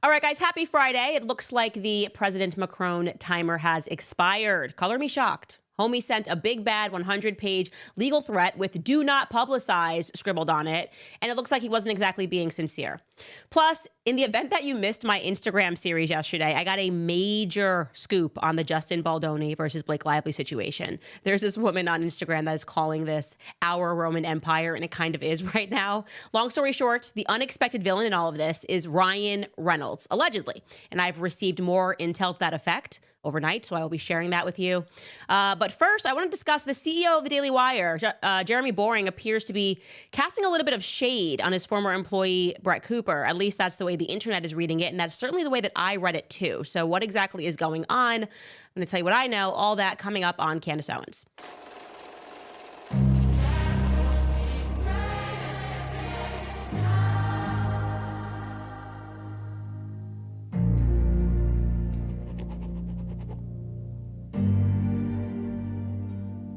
All right, guys, happy Friday. It looks like the President Macron timer has expired. Color me shocked. Homie sent a big bad 100-page legal threat with "do not publicize" scribbled on it, and it looks like he wasn't exactly being sincere. Plus, in the event that you missed my Instagram series yesterday, I got a major scoop on the Justin Baldoni versus Blake Lively situation. There's this woman on Instagram that is calling this our Roman Empire, and it kind of is right now. Long story short, the unexpected villain in all of this is Ryan Reynolds, allegedly, and I've received more intel to that effect overnight, so I will be sharing that with you. But first, I want to discuss the CEO of the Daily Wire. Jeremy Boring appears to be casting a little bit of shade on his former employee, Brett Cooper. At least that's the way the internet is reading it, and that's certainly the way that I read it too. So what exactly is going on? I'm going to tell you what I know, all that coming up on Candace Owens.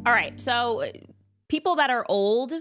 All right, so people that are old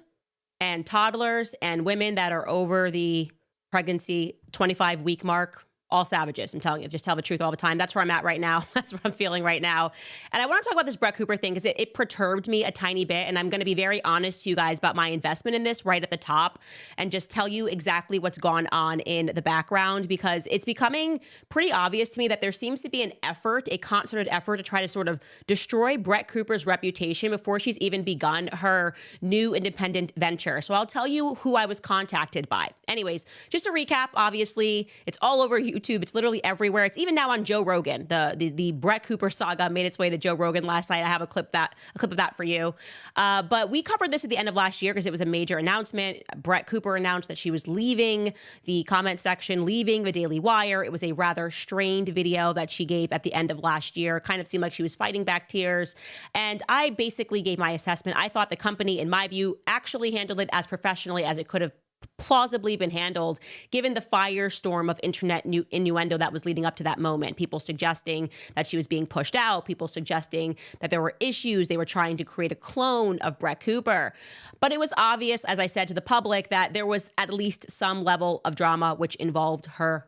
and toddlers and women that are over the pregnancy 25-week mark, all savages. I'm telling you, just tell the truth all the time. That's where I'm at right now. That's what I'm feeling right now. And I want to talk about this Brett Cooper thing because it perturbed me a tiny bit. And I'm going to be very honest to you guys about my investment in this right at the top and just tell you exactly what's gone on in the background, because it's becoming pretty obvious to me that there seems to be an effort, a concerted effort to try to sort of destroy Brett Cooper's reputation before she's even begun her new independent venture. So I'll tell you who I was contacted by. Anyways, just a recap, obviously, it's all over YouTube. It's literally everywhere. It's even now on Joe Rogan. The Brett Cooper saga made its way to Joe Rogan last night. I have a clip of that for you. But we covered this at the end of last year because it was a major announcement. Brett Cooper announced that she was leaving the comment section, leaving the Daily Wire. It was a rather strained video that she gave at the end of last year. It kind of seemed like she was fighting back tears. And I basically gave my assessment. I thought the company, in my view, actually handled it as professionally as it could have plausibly been handled, given the firestorm of internet innuendo that was leading up to that moment. People suggesting that she was being pushed out, people suggesting that there were issues. They were trying to create a clone of Brett Cooper. But it was obvious, as I said to the public, that there was at least some level of drama which involved her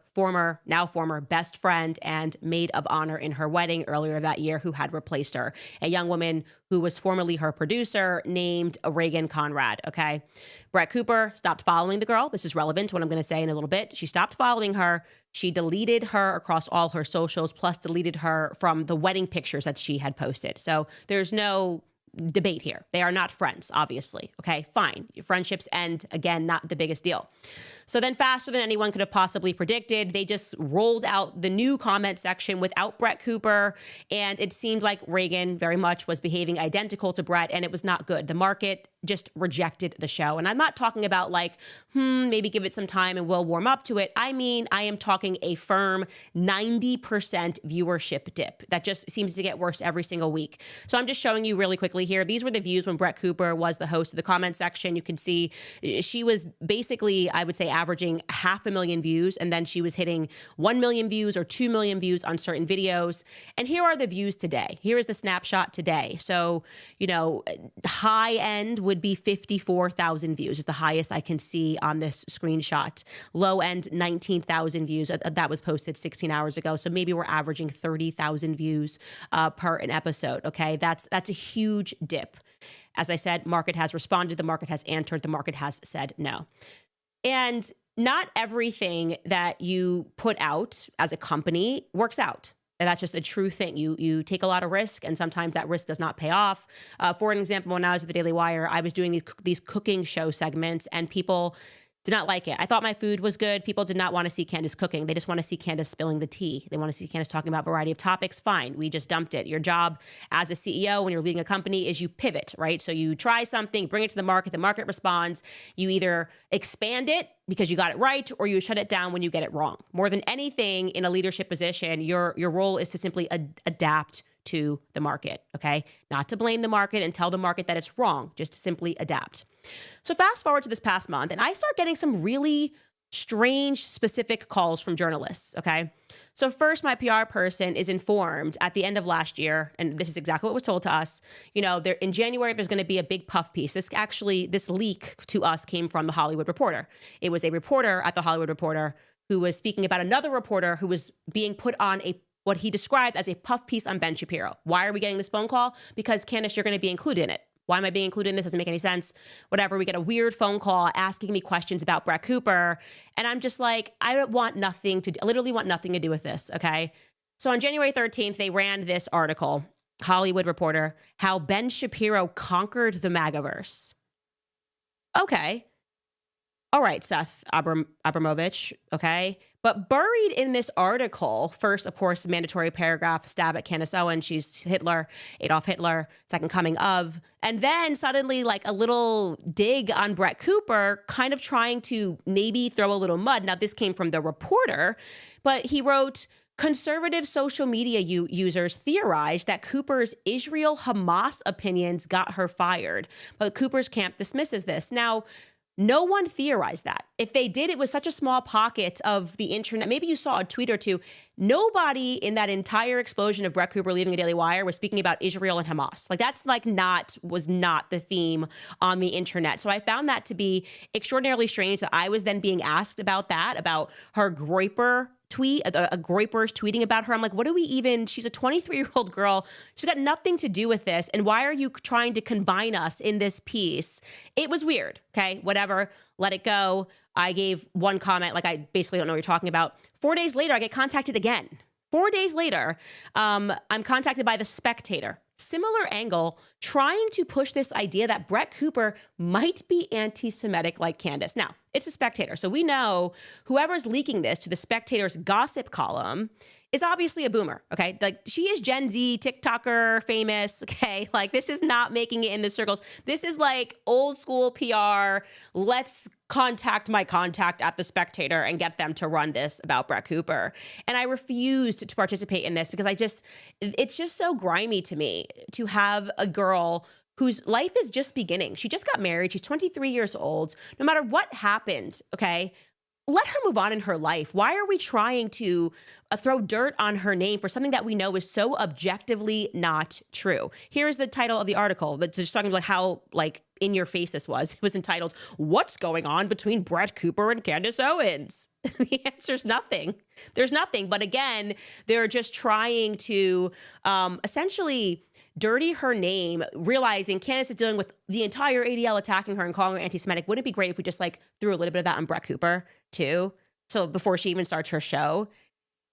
now former best friend and maid of honor in her wedding earlier that year, who had replaced her, a young woman who was formerly her producer named Reagan Conrad. Okay. Brett Cooper stopped following the girl. This is relevant to what I'm going to say in a little bit. She stopped following her. She deleted her across all her socials, plus deleted her from the wedding pictures that she had posted. So there's no debate here. They are not friends, obviously. Okay, fine. Your friendships end, again, not the biggest deal. So then, faster than anyone could have possibly predicted, they just rolled out the new comment section without Brett Cooper. And it seemed like Reagan very much was behaving identical to Brett, and it was not good. The market just rejected the show. And I'm not talking about like, maybe give it some time and we'll warm up to it. I mean, I am talking a firm 90% viewership dip that just seems to get worse every single week. So I'm just showing you really quickly here. These were the views when Brett Cooper was the host of the comment section. You can see she was basically, I would say, averaging 500,000 views, and then she was hitting 1 million views or 2 million views on certain videos. And here are the views today. Here is the snapshot today. So, high end would be 54,000 views is the highest I can see on this screenshot. Low end, 19,000 views. That was posted 16 hours ago. So maybe we're averaging 30,000 views per an episode. Okay, that's a huge dip. As I said, market has responded. The market has answered. The market has said no. And not everything that you put out as a company works out. And that's just a true thing. You take a lot of risk, and sometimes that risk does not pay off. For an example, when I was at the Daily Wire, I was doing these cooking show segments, and people did not like it. I thought my food was good. People did not want to see Candace cooking. They just want to see Candace spilling the tea. They want to see Candace talking about a variety of topics. Fine. We just dumped it. Your job as a CEO when you're leading a company is you pivot, right? So you try something, bring it to the market responds. You either expand it because you got it right, or you shut it down when you get it wrong. More than anything in a leadership position, your role is to simply adapt to the market, okay? Not to blame the market and tell the market that it's wrong, just to simply adapt. So fast forward to this past month, and I start getting some really strange, specific calls from journalists, okay? So first, my PR person is informed at the end of last year, and this is exactly what was told to us, in January, there's going to be a big puff piece. This leak to us came from The Hollywood Reporter. It was a reporter at The Hollywood Reporter who was speaking about another reporter who was being put on what he described as a puff piece on Ben Shapiro. Why are we getting this phone call? Because Candace, you're going to be included in it. Why am I being included in this? Doesn't make any sense. Whatever. We get a weird phone call asking me questions about Brett Cooper. And I'm just like, I literally want nothing to do with this. Okay. So on January 13th, they ran this article, Hollywood Reporter, how Ben Shapiro conquered the MAGAverse. Okay. All right, Seth Abramovich, okay? But buried in this article, first, of course, mandatory paragraph, stab at Candace Owens. She's Hitler, Adolf Hitler, second coming of. And then suddenly like a little dig on Brett Cooper, kind of trying to maybe throw a little mud. Now, this came from the reporter, but he wrote, conservative social media users theorized that Cooper's Israel-Hamas opinions got her fired. But Cooper's camp dismisses this. Now, no one theorized that. If they did, it was such a small pocket of the internet. Maybe you saw a tweet or two. Nobody in that entire explosion of Brett Cooper leaving the Daily Wire was speaking about Israel and Hamas. Like that's like was not the theme on the internet. So I found that to be extraordinarily strange that I was then being asked about that, about her Groyper tweet, a Groyper's tweeting about her. I'm like, what do we even, she's a 23-year-old girl. She's got nothing to do with this. And why are you trying to combine us in this piece? It was weird. Okay, whatever, let it go. I gave one comment, like I basically don't know what you're talking about. 4 days later, I get contacted again. 4 days later, I'm contacted by The Spectator. Similar angle, trying to push this idea that Brett Cooper might be anti-Semitic like Candace. Now, it's a Spectator, so we know whoever's leaking this to The Spectator's gossip column is obviously a boomer, okay? Like, she is Gen Z, TikToker, famous, okay? Like, this is not making it in the circles. This is like old school PR. Let's contact my contact at The Spectator and get them to run this about Brett Cooper. And I refused to participate in this because it's just so grimy to me to have a girl whose life is just beginning. She just got married. She's 23 years old. No matter what happened, okay, let her move on in her life. Why are we trying to throw dirt on her name for something that we know is so objectively not true? Here's the title of the article that's just talking about how like in your face this was. It was entitled, "What's Going On Between Brett Cooper and Candace Owens?" The answer's nothing. There's nothing. But again, they're just trying to essentially dirty her name, realizing Candace is dealing with the entire ADL attacking her and calling her anti-Semitic. Wouldn't it be great if we just like threw a little bit of that on Brett Cooper too? So before she even starts her show.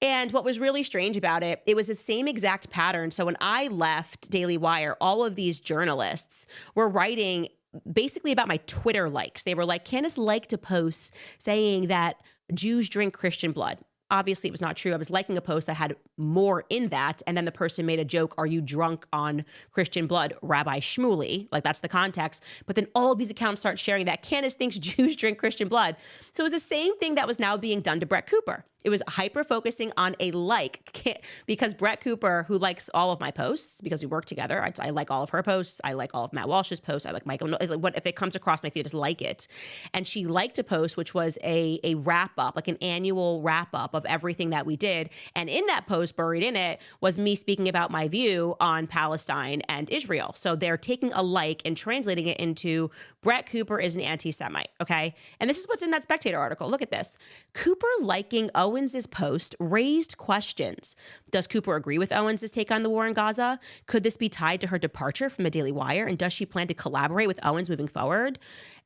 And what was really strange about it, it was the same exact pattern. So when I left Daily Wire, all of these journalists were writing basically about my Twitter likes. They were like, Candace liked to post saying that Jews drink Christian blood. Obviously, it was not true. I was liking a post that had more in that. And then the person made a joke, "Are you drunk on Christian blood, Rabbi Shmuley?" Like, that's the context. But then all of these accounts start sharing that Candace thinks Jews drink Christian blood. So it was the same thing that was now being done to Brett Cooper. It was hyper-focusing on a like, because Brett Cooper, who likes all of my posts, because we work together, I like all of her posts, I like all of Matt Walsh's posts, I like Michael, like what if it comes across my feed, I just like it. And she liked a post, which was a wrap-up, like an annual wrap-up of everything that we did. And in that post, buried in it, was me speaking about my view on Palestine and Israel. So they're taking a like and translating it into Brett Cooper is an anti-Semite, okay? And this is what's in that Spectator article. Look at this. Cooper liking Owens's post raised questions. Does Cooper agree with Owens's take on the war in Gaza? Could this be tied to her departure from the Daily Wire? And does she plan to collaborate with Owens moving forward?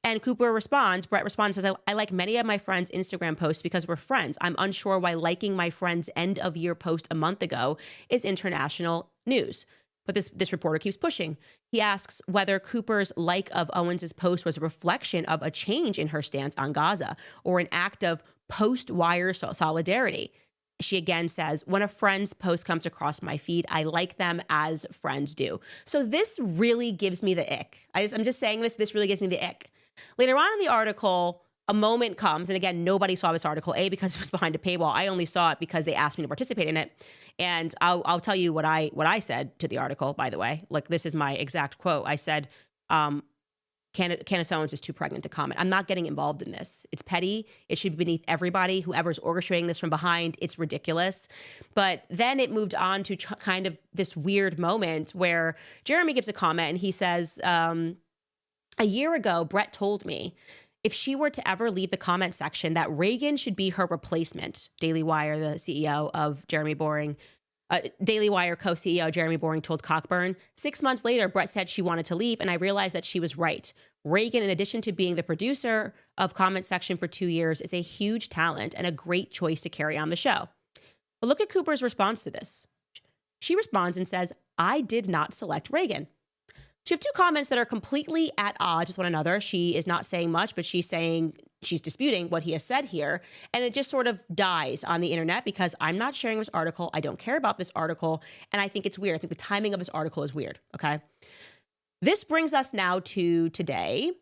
And Brett responds, says, I like many of my friends' Instagram posts because we're friends. I'm unsure why liking my friend's end of year post a month ago is international news. But this reporter keeps pushing. He asks whether Cooper's like of Owens's post was a reflection of a change in her stance on Gaza or an act of post-wire solidarity. She again says, when a friend's post comes across my feed, I like them as friends do. So this really gives me the ick. I'm just saying this really gives me the ick. Later on in the article, a moment comes, and again, nobody saw this article, A, because it was behind a paywall. I only saw it because they asked me to participate in it. And I'll tell you what I said to the article, by the way. Like, this is my exact quote. I said, Candace Owens is too pregnant to comment. I'm not getting involved in this. It's petty. It should be beneath everybody. Whoever's orchestrating this from behind, it's ridiculous. But then it moved on to kind of this weird moment where Jeremy gives a comment and he says, a year ago, Brett told me if she were to ever leave the comment section, that Reagan should be her replacement. Daily Wire, the CEO of Jeremy Boring, Daily Wire co-CEO Jeremy Boring told Cockburn. 6 months later, Brett said she wanted to leave, and I realized that she was right. Reagan, in addition to being the producer of Comment Section for 2 years, is a huge talent and a great choice to carry on the show. But look at Cooper's response to this. She responds and says, I did not select Reagan. So you have two comments that are completely at odds with one another. She is not saying much, but she's disputing what he has said here. And it just sort of dies on the internet because I'm not sharing this article. I don't care about this article. And I think it's weird. I think the timing of this article is weird. Okay. This brings us now to today,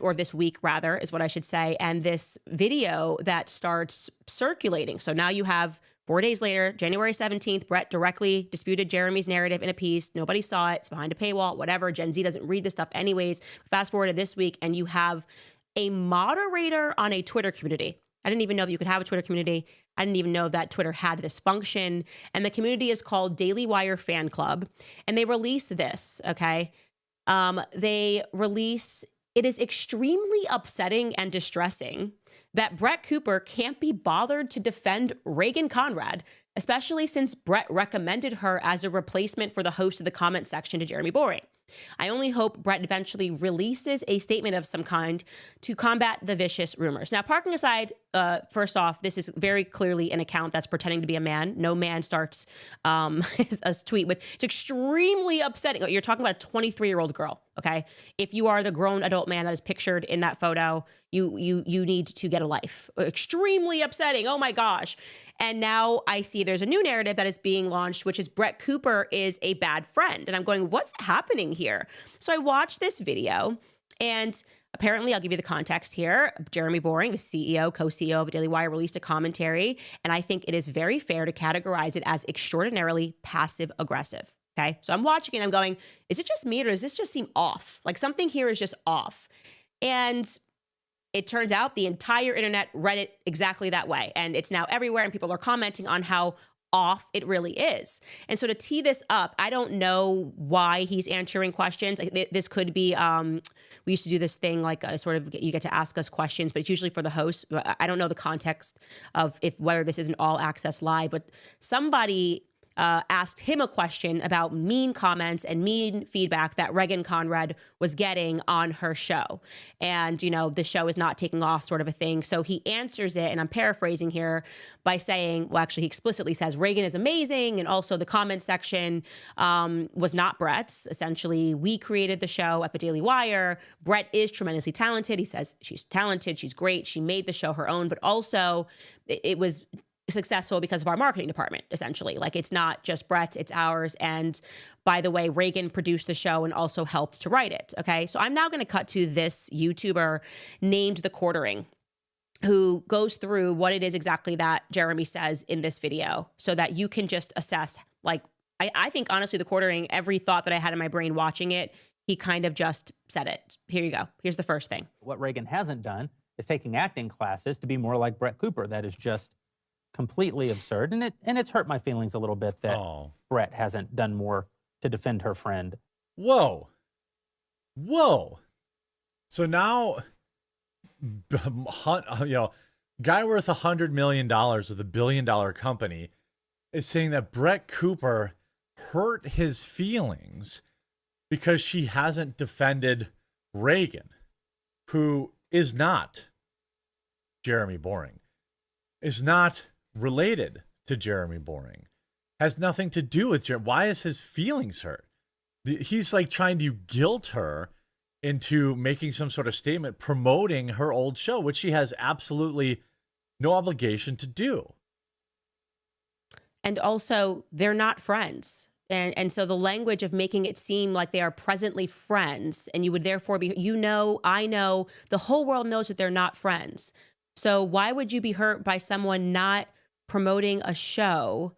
or this week rather, is what I should say. And this video that starts circulating. So now you have 4 days later, January 17th, Brett directly disputed Jeremy's narrative in a piece. Nobody saw it. It's behind a paywall, whatever. Gen Z doesn't read this stuff anyways. Fast forward to this week, and you have a moderator on a Twitter community. I didn't even know that you could have a Twitter community. I didn't even know that Twitter had this function. And the community is called Daily Wire Fan Club. And they release this, okay? It is extremely upsetting and distressing that Brett Cooper can't be bothered to defend Reagan Conrad, especially since Brett recommended her as a replacement for the host of the comment section to Jeremy Boring. I only hope Brett eventually releases a statement of some kind to combat the vicious rumors. Now, parking aside, first off, this is very clearly an account that's pretending to be a man. No man starts a tweet with, it's extremely upsetting. You're talking about a 23-year-old girl, okay? If you are the grown adult man that is pictured in that photo, you need to get a life. Extremely upsetting. Oh my gosh. And now I see there's a new narrative that is being launched, which is Brett Cooper is a bad friend. And I'm going, what's happening here? So I watched this video, and apparently, I'll give you the context here. Jeremy Boring, the CEO, co-CEO of Daily Wire, released a commentary, and I think it is very fair to categorize it as extraordinarily passive-aggressive. Okay, so I'm watching it, I'm going, is it just me, or does this just seem off? Like something here is just off. And it turns out the entire internet read it exactly that way. And it's now everywhere, and people are commenting on how off it really is. And so to tee this up, I don't know why he's answering questions. This could be, we used to do this thing like you get to ask us questions, but it's usually for the host. I don't know the context of whether this is an all access live, but somebody asked him a question about mean comments and mean feedback that Reagan Conrad was getting on her show. And, the show is not taking off, sort of a thing. So he answers it, and I'm paraphrasing here, by saying, well, actually, he explicitly says Reagan is amazing. And also the comment section was not Brett's. Essentially, we created the show at the Daily Wire. Brett is tremendously talented. He says she's talented. She's great. She made the show her own, but also it was successful because of our marketing department, essentially. Like, it's not just Brett's, it's ours. And by the way, Reagan produced the show and also helped to write it. Okay. So I'm now going to cut to this YouTuber named The Quartering, who goes through what it is exactly that Jeremy says in this video so that you can just assess. Like, I think honestly, The Quartering, every thought that I had in my brain watching it, he kind of just said it. Here you go. Here's the first thing. What Reagan hasn't done is taking acting classes to be more like Brett Cooper. That is just completely absurd, and it's hurt my feelings a little bit that Brett hasn't done more to defend her friend. Whoa. So now, guy worth $100 million with $1 billion company is saying that Brett Cooper hurt his feelings because she hasn't defended Reagan, who is not Jeremy Boring, is not related to Jeremy Boring, has nothing to do with Jeremy. Why is his feelings hurt? He's like trying to guilt her into making some sort of statement promoting her old show, which she has absolutely no obligation to do. And also, they're not friends. And so the language of making it seem like they are presently friends, and you would therefore be, I know, the whole world knows that they're not friends. So why would you be hurt by someone not promoting a show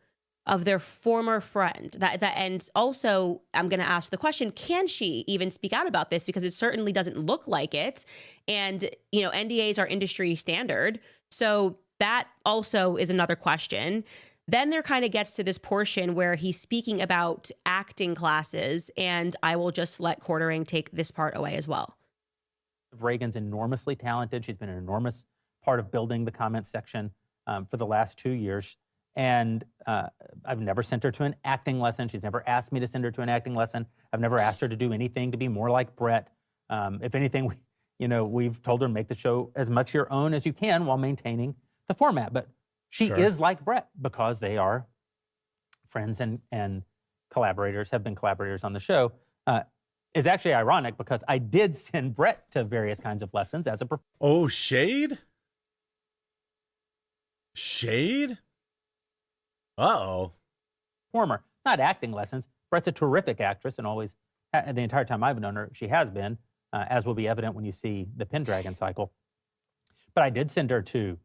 of their former friend? And also, I'm going to ask the question, can she even speak out about this? Because it certainly doesn't look like it. And, NDAs are industry standard. So that also is another question. Then there kind of gets to this portion where he's speaking about acting classes, and I will just let Quartering take this part away as well. Reagan's enormously talented. She's been an enormous part of building the comments section for the last 2 years. And I've never sent her to an acting lesson. She's never asked me to send her to an acting lesson. I've never asked her to do anything to be more like Brett. If anything, we've told her make the show as much your own as you can while maintaining the format. But she is like Brett because they are friends and collaborators, have been collaborators on the show. It's actually ironic because I did send Brett to various kinds of lessons as a performer. Oh, shade? Shade? Uh-oh. Performer, not acting lessons. Brett's a terrific actress and always, the entire time I've known her, she has been, as will be evident when you see the Pendragon cycle. But I did send her to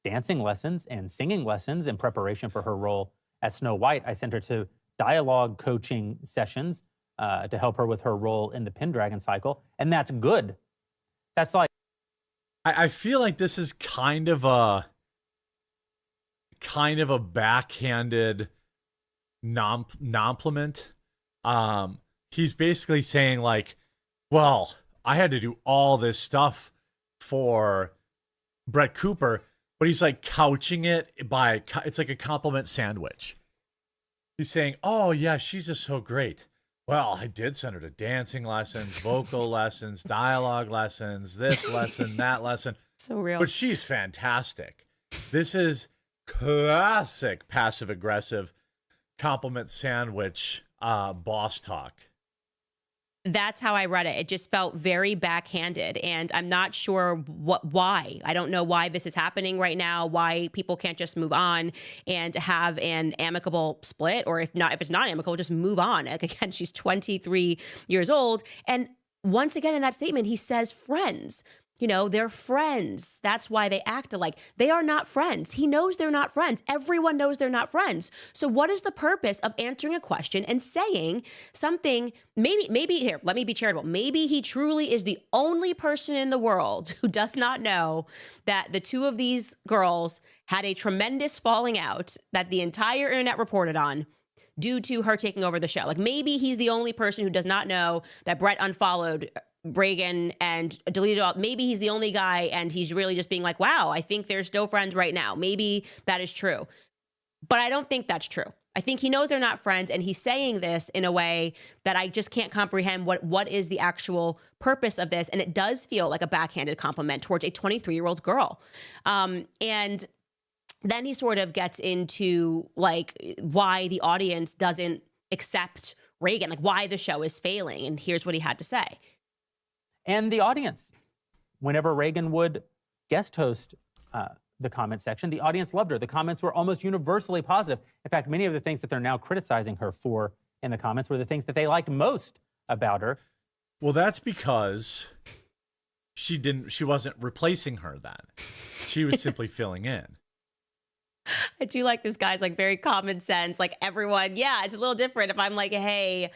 dancing lessons and singing lessons in preparation for her role as Snow White. I sent her to dialogue coaching sessions to help her with her role in the Pendragon cycle, and that's good. That's like... I feel like this is kind of a backhanded compliment. He's basically saying like, well, I had to do all this stuff for Brett Cooper, but he's like couching it by, it's like a compliment sandwich. He's saying, oh yeah, she's just so great. Well, I did send her to dancing lessons, vocal lessons, dialogue lessons, this lesson, that lesson. So real. But she's fantastic. This is classic passive-aggressive compliment sandwich boss talk. That's how I read it. It just felt very backhanded, and I'm not sure why. I don't know why this is happening right now, why people can't just move on and have an amicable split, or if it's not amicable, just move on. Like, again, she's 23 years old. And once again, in that statement, he says friends. They're friends. That's why they act alike. They are not friends. He knows they're not friends. Everyone knows they're not friends. So what is the purpose of answering a question and saying something? Maybe here, let me be charitable. Maybe he truly is the only person in the world who does not know that the two of these girls had a tremendous falling out that the entire internet reported on due to her taking over the show. Like, maybe he's the only person who does not know that Brett unfollowed Reagan and deleted all. Maybe he's the only guy and he's really just being like, wow, I think they're still friends right now. Maybe that is true. But I don't think that's true. I think he knows they're not friends, and he's saying this in a way that I just can't comprehend what is the actual purpose of this. And it does feel like a backhanded compliment towards a 23-year-old girl. And then he sort of gets into like why the audience doesn't accept Reagan, like why the show is failing. And here's what he had to say. And the audience, whenever Reagan would guest host the comment section, the audience loved her. The comments were almost universally positive. In fact, many of the things that they're now criticizing her for in the comments were the things that they liked most about her. Well, that's because she wasn't replacing her then. She was simply filling in. I do like this guy's like very common sense. Like everyone, yeah, it's a little different if I'm like, hey,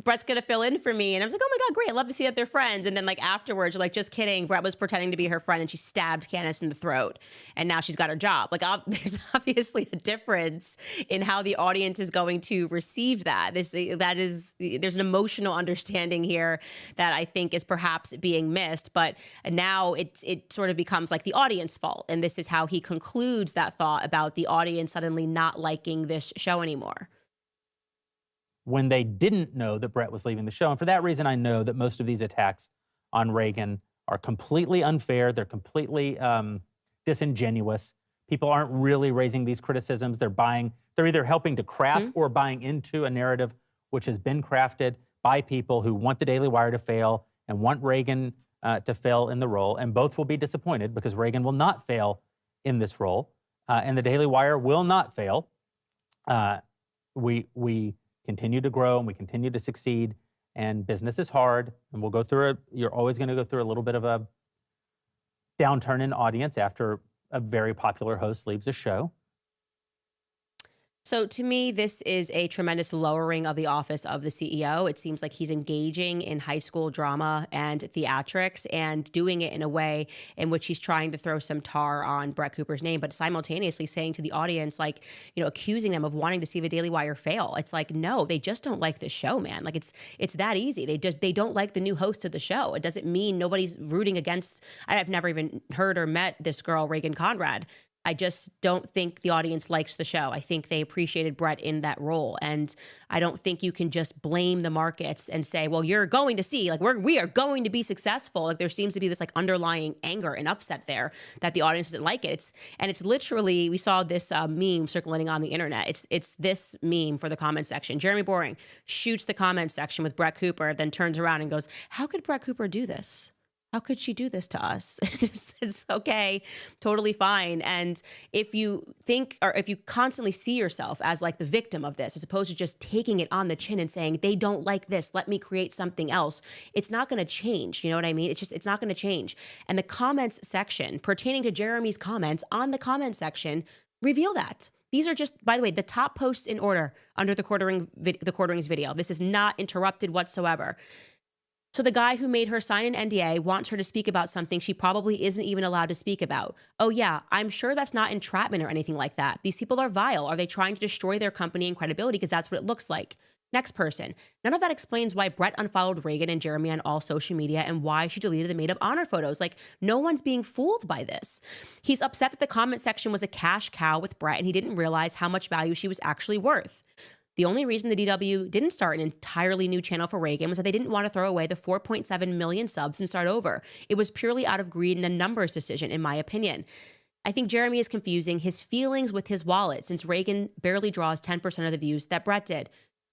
Brett's going to fill in for me. And I was like, oh my God, great. I love to see that they're friends. And then like afterwards, you're like, just kidding. Brett was pretending to be her friend and she stabbed Candace in the throat. And now she's got her job. Like there's obviously a difference in how the audience is going to receive that. There's an emotional understanding here that I think is perhaps being missed. But now it sort of becomes like the audience fault. And this is how he concludes that thought about the audience suddenly not liking this show anymore. When they didn't know that Brett was leaving the show. And for that reason, I know that most of these attacks on Reagan are completely unfair. They're completely disingenuous. People aren't really raising these criticisms. They're either helping to craft or buying into a narrative which has been crafted by people who want the Daily Wire to fail and want Reagan to fail in the role. And both will be disappointed because Reagan will not fail in this role. And the Daily Wire will not fail. We continue to grow and we continue to succeed, and business is hard, and we'll go through you're always going to go through a little bit of a downturn in audience after a very popular host leaves a show. So to me, this is a tremendous lowering of the office of the CEO. It seems like he's engaging in high school drama and theatrics and doing it in a way in which he's trying to throw some tar on Brett Cooper's name, but simultaneously saying to the audience, like, accusing them of wanting to see the Daily Wire fail. It's like, no, they just don't like the show, man. Like it's that easy. They don't like the new host of the show. It doesn't mean nobody's rooting against. I've never even heard or met this girl, Reagan Conrad. I just don't think the audience likes the show. I think they appreciated Brett in that role. And I don't think you can just blame the markets and say, well, you're going to see, like, we are going to be successful. Like, there seems to be this like underlying anger and upset there that the audience doesn't like it. It's literally, we saw this meme circulating on the internet. It's this meme for the comment section. Jeremy Boring shoots the comment section with Brett Cooper, then turns around and goes, how could Brett Cooper do this? How could she do this to us? It's okay, totally fine. And if you think, or if you constantly see yourself as like the victim of this, as opposed to just taking it on the chin and saying, they don't like this, let me create something else, it's not going to change. You know what I mean? It's not going to change. And the comments section pertaining to Jeremy's comments on the comment section reveal that. These are just, by the way, the top posts in order under the Quarterings video. This is not interrupted whatsoever. So the guy who made her sign an NDA wants her to speak about something she probably isn't even allowed to speak about. Oh yeah, I'm sure that's not entrapment or anything like that. These people are vile. Are they trying to destroy their company and credibility? Because that's what it looks like. Next person. None of that explains why Brett unfollowed Reagan and Jeremy on all social media and why she deleted the maid of honor photos. Like, no one's being fooled by this. He's upset that the comment section was a cash cow with Brett and he didn't realize how much value she was actually worth. The only reason the DW didn't start an entirely new channel for Reagan was that they didn't want to throw away the 4.7 million subs and start over. It was purely out of greed and a numbers decision, in my opinion. I think Jeremy is confusing his feelings with his wallet, since Reagan barely draws 10% of the views that Brett did.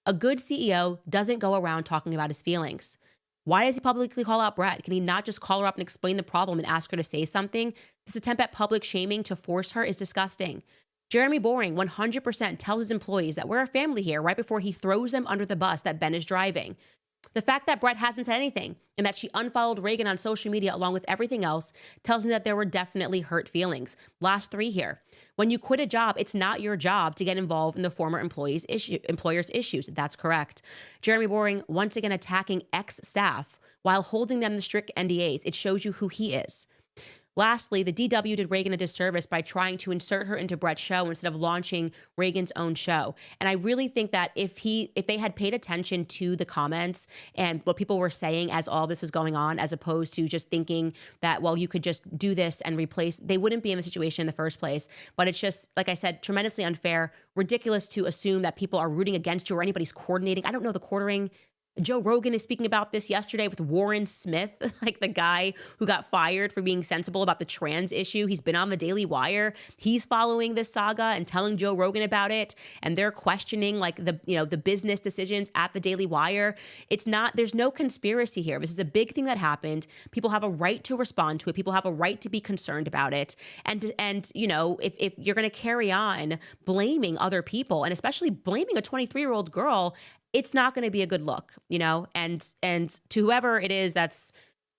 A good CEO doesn't go around talking about his feelings. Why does he publicly call out Brett? Can he not just call her up and explain the problem and ask her to say something? This attempt at public shaming to force her is disgusting. Jeremy Boring 100% tells his employees that we're a family here right before he throws them under the bus that Ben is driving. The fact that Brett hasn't said anything and that she unfollowed Reagan on social media along with everything else tells me that there were definitely hurt feelings. Last three here. When you quit a job, it's not your job to get involved in the former employer's issues. That's correct. Jeremy Boring once again attacking ex-staff while holding them to strict NDAs. It shows you who he is. Lastly, the DW did Reagan a disservice by trying to insert her into Brett's show instead of launching Reagan's own show. And I really think that if they had paid attention to the comments and what people were saying as all this was going on, as opposed to just thinking that, well, you could just do this and replace, they wouldn't be in the situation in the first place. But it's just, like I said, tremendously unfair, ridiculous to assume that people are rooting against you or anybody's coordinating. I don't know the quartering. Joe Rogan is speaking about this yesterday with Warren Smith, like the guy who got fired for being sensible about the trans issue. He's been on the Daily Wire. He's following this saga and telling Joe Rogan about it. And they're questioning like the business decisions at the Daily Wire. There's no conspiracy here. This is a big thing that happened. People have a right to respond to it. People have a right to be concerned about it. And if you're going to carry on blaming other people and especially blaming a 23-year-old girl, it's not going to be a good look, and to whoever it is that's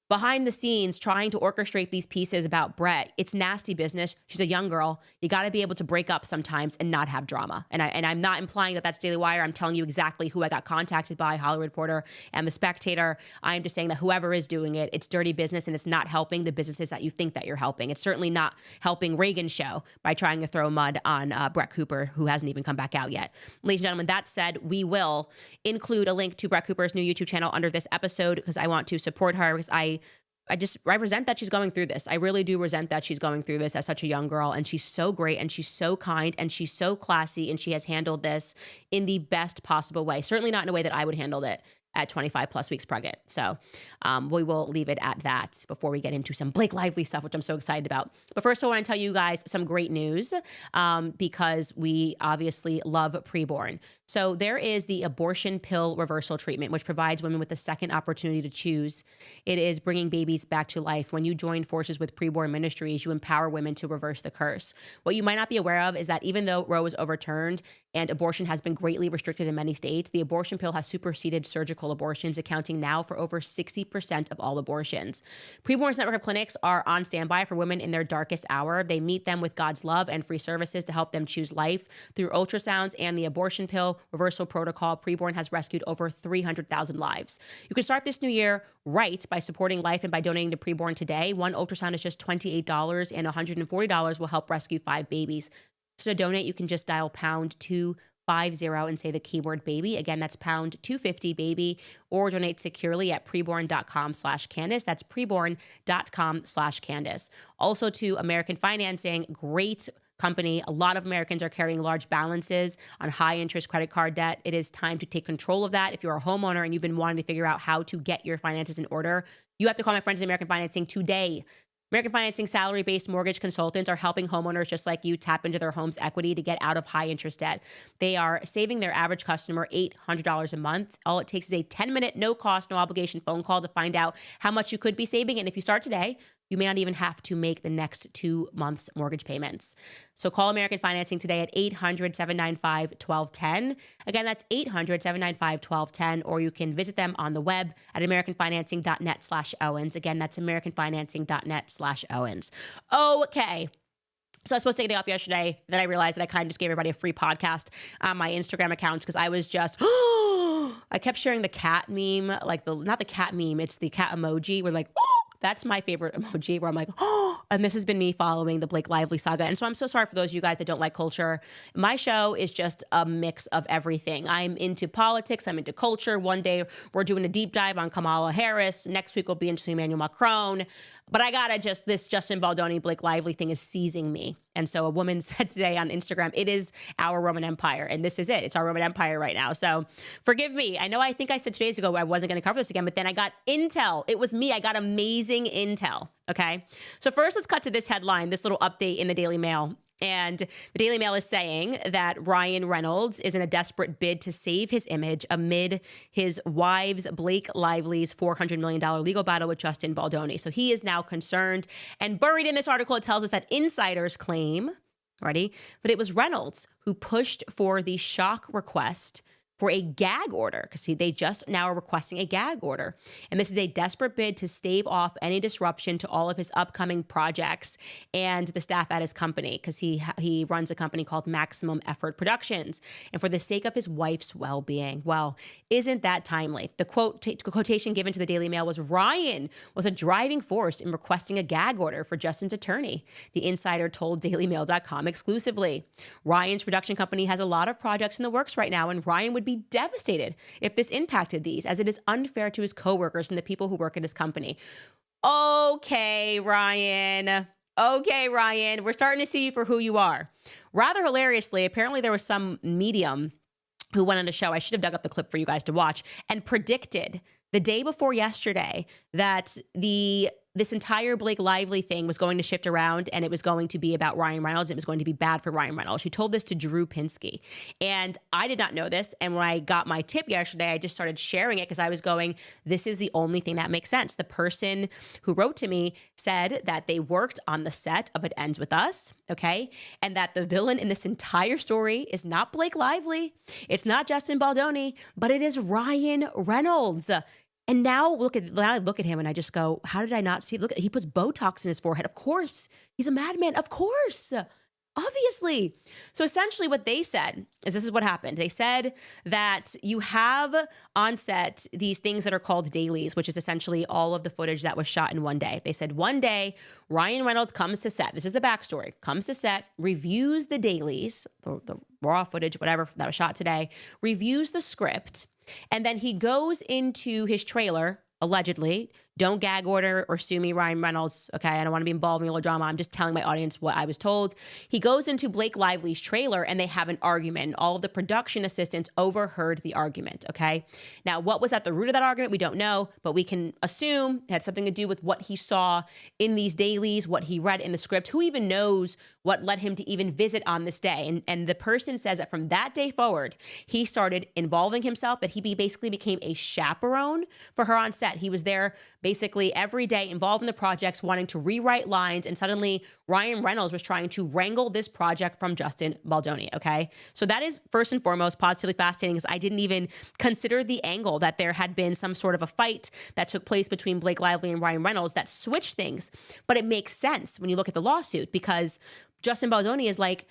behind the scenes trying to orchestrate these pieces about Brett, it's nasty business. She's a young girl. You got to be able to break up sometimes and not have drama. And I'm not implying that that's Daily Wire. I'm telling you exactly who I got contacted by, Hollywood Reporter and The Spectator. I'm just saying that whoever is doing it, it's dirty business and it's not helping the businesses that you think that you're helping. It's certainly not helping Reagan's show by trying to throw mud on Brett Cooper, who hasn't even come back out yet. Ladies and gentlemen, that said, we will include a link to Brett Cooper's new YouTube channel under this episode because I want to support her because I resent that she's going through this. I really do resent that she's going through this as such a young girl. And she's so great and she's so kind and she's so classy and she has handled this in the best possible way. Certainly not in a way that I would handle it at 25 plus weeks pregnant. So we will leave it at that before we get into some Blake Lively stuff, which I'm so excited about. But first, I want to tell you guys some great news because we obviously love preborn. So there is the abortion pill reversal treatment, which provides women with a second opportunity to choose. It is bringing babies back to life. When you join forces with Preborn Ministries, you empower women to reverse the curse. What you might not be aware of is that even though Roe was overturned and abortion has been greatly restricted in many states, the abortion pill has superseded surgical abortions, accounting now for over 60% of all abortions. Preborn's network of clinics are on standby for women in their darkest hour. They meet them with God's love and free services to help them choose life. Through ultrasounds and the abortion pill reversal protocol, Preborn has rescued over 300,000 lives. You can start this new year right by supporting life and by donating to Preborn today. One ultrasound is just $28 and $140 will help rescue 5 babies. So to donate, you can just dial pound 250 and say the keyword baby. Again, that's pound 250 baby, or donate securely at preborn.com/Candace. That's preborn.com/Candace. Also to American Financing, great company. A lot of Americans are carrying large balances on high interest credit card debt. It is time to take control of that. If you're a homeowner and you've been wanting to figure out how to get your finances in order, you have to call my friends at American Financing today. American Financing salary-based mortgage consultants are helping homeowners just like you tap into their home's equity to get out of high-interest debt. They are saving their average customer $800 a month. All it takes is a 10-minute, no-cost, no-obligation phone call to find out how much you could be saving. And if you start today, you may not even have to make the next 2 months' mortgage payments. So call American Financing today at 800-795-1210. Again, that's 800-795-1210, or you can visit them on the web at americanfinancing.net/Owens. Again, that's americanfinancing.net/Owens. Okay. So I was supposed to take a day off yesterday. Then I realized that I kind of just gave everybody a free podcast on my Instagram accounts because I was just, I kept sharing the cat meme, like not the cat meme, it's the cat emoji. We're like, that's my favorite emoji where I'm like, and this has been me following the Blake Lively saga. And so I'm so sorry for those of you guys that don't like culture. My show is just a mix of everything. I'm into politics. I'm into culture. One day we're doing a deep dive on Kamala Harris. Next week we'll be into Emmanuel Macron. But I gotta this Justin Baldoni, Blake Lively thing is seizing me. And so a woman said today on Instagram, it is our Roman Empire. And this is it. It's our Roman Empire right now. So forgive me. I think I said 2 days ago I wasn't going to cover this again, but then I got intel. It was me. I got amazing intel. Okay. So first, let's cut to this headline, this little update in the Daily Mail. And the Daily Mail is saying that Ryan Reynolds is in a desperate bid to save his image amid his wife's Blake Lively's $400 million legal battle with Justin Baldoni. So he is now concerned. And buried in this article, it tells us that insiders claim, ready, that it was Reynolds who pushed for the shock request for a gag order, because they just now are requesting a gag order. And this is a desperate bid to stave off any disruption to all of his upcoming projects and the staff at his company, because he runs a company called Maximum Effort Productions, and for the sake of his wife's well-being. Well, isn't that timely? The quotation given to the Daily Mail was, Ryan was a driving force in requesting a gag order for Justin's attorney. The insider told DailyMail.com exclusively. Ryan's production company has a lot of projects in the works right now, and Ryan would be devastated if this impacted these, as it is unfair to his coworkers and the people who work at his company. Okay, Ryan. We're starting to see you for who you are. Rather hilariously, apparently there was some medium who went on the show, I should have dug up the clip for you guys to watch, and predicted the day before yesterday that this entire Blake Lively thing was going to shift around, and it was going to be about Ryan Reynolds. It was going to be bad for Ryan Reynolds. She told this to Drew Pinsky, and I did not know this. And when I got my tip yesterday, I just started sharing it because I was going, this is the only thing that makes sense. The person who wrote to me said that they worked on the set of It Ends With Us, okay? And that the villain in this entire story is not Blake Lively. It's not Justin Baldoni, but it is Ryan Reynolds. And now I look at him and I just go, how did I not see? Look, he puts Botox in his forehead. Of course. He's a madman. Of course. Obviously. So essentially what they said is this is what happened. They said that you have on set these things that are called dailies, which is essentially all of the footage that was shot in one day. They said one day Ryan Reynolds comes to set. This is the backstory. Comes to set, reviews the dailies, the raw footage, whatever that was shot today, reviews the script. And then he goes into his trailer, allegedly, Don't gag order or sue me, Ryan Reynolds. Okay, I don't want to be involved in your drama. I'm just telling my audience what I was told. He goes into Blake Lively's trailer and they have an argument. All of the production assistants overheard the argument. Okay, now what was at the root of that argument? We don't know, but we can assume it had something to do with what he saw in these dailies, what he read in the script. Who even knows what led him to even visit on this day? And the person says that from that day forward, he started involving himself, that he basically became a chaperone for her on set. He was there basically every day, involved in the projects, wanting to rewrite lines, and suddenly Ryan Reynolds was trying to wrangle this project from Justin Baldoni, okay? So that is first and foremost positively fascinating, because I didn't even consider the angle that there had been some sort of a fight that took place between Blake Lively and Ryan Reynolds that switched things. But it makes sense when you look at the lawsuit, because Justin Baldoni is like,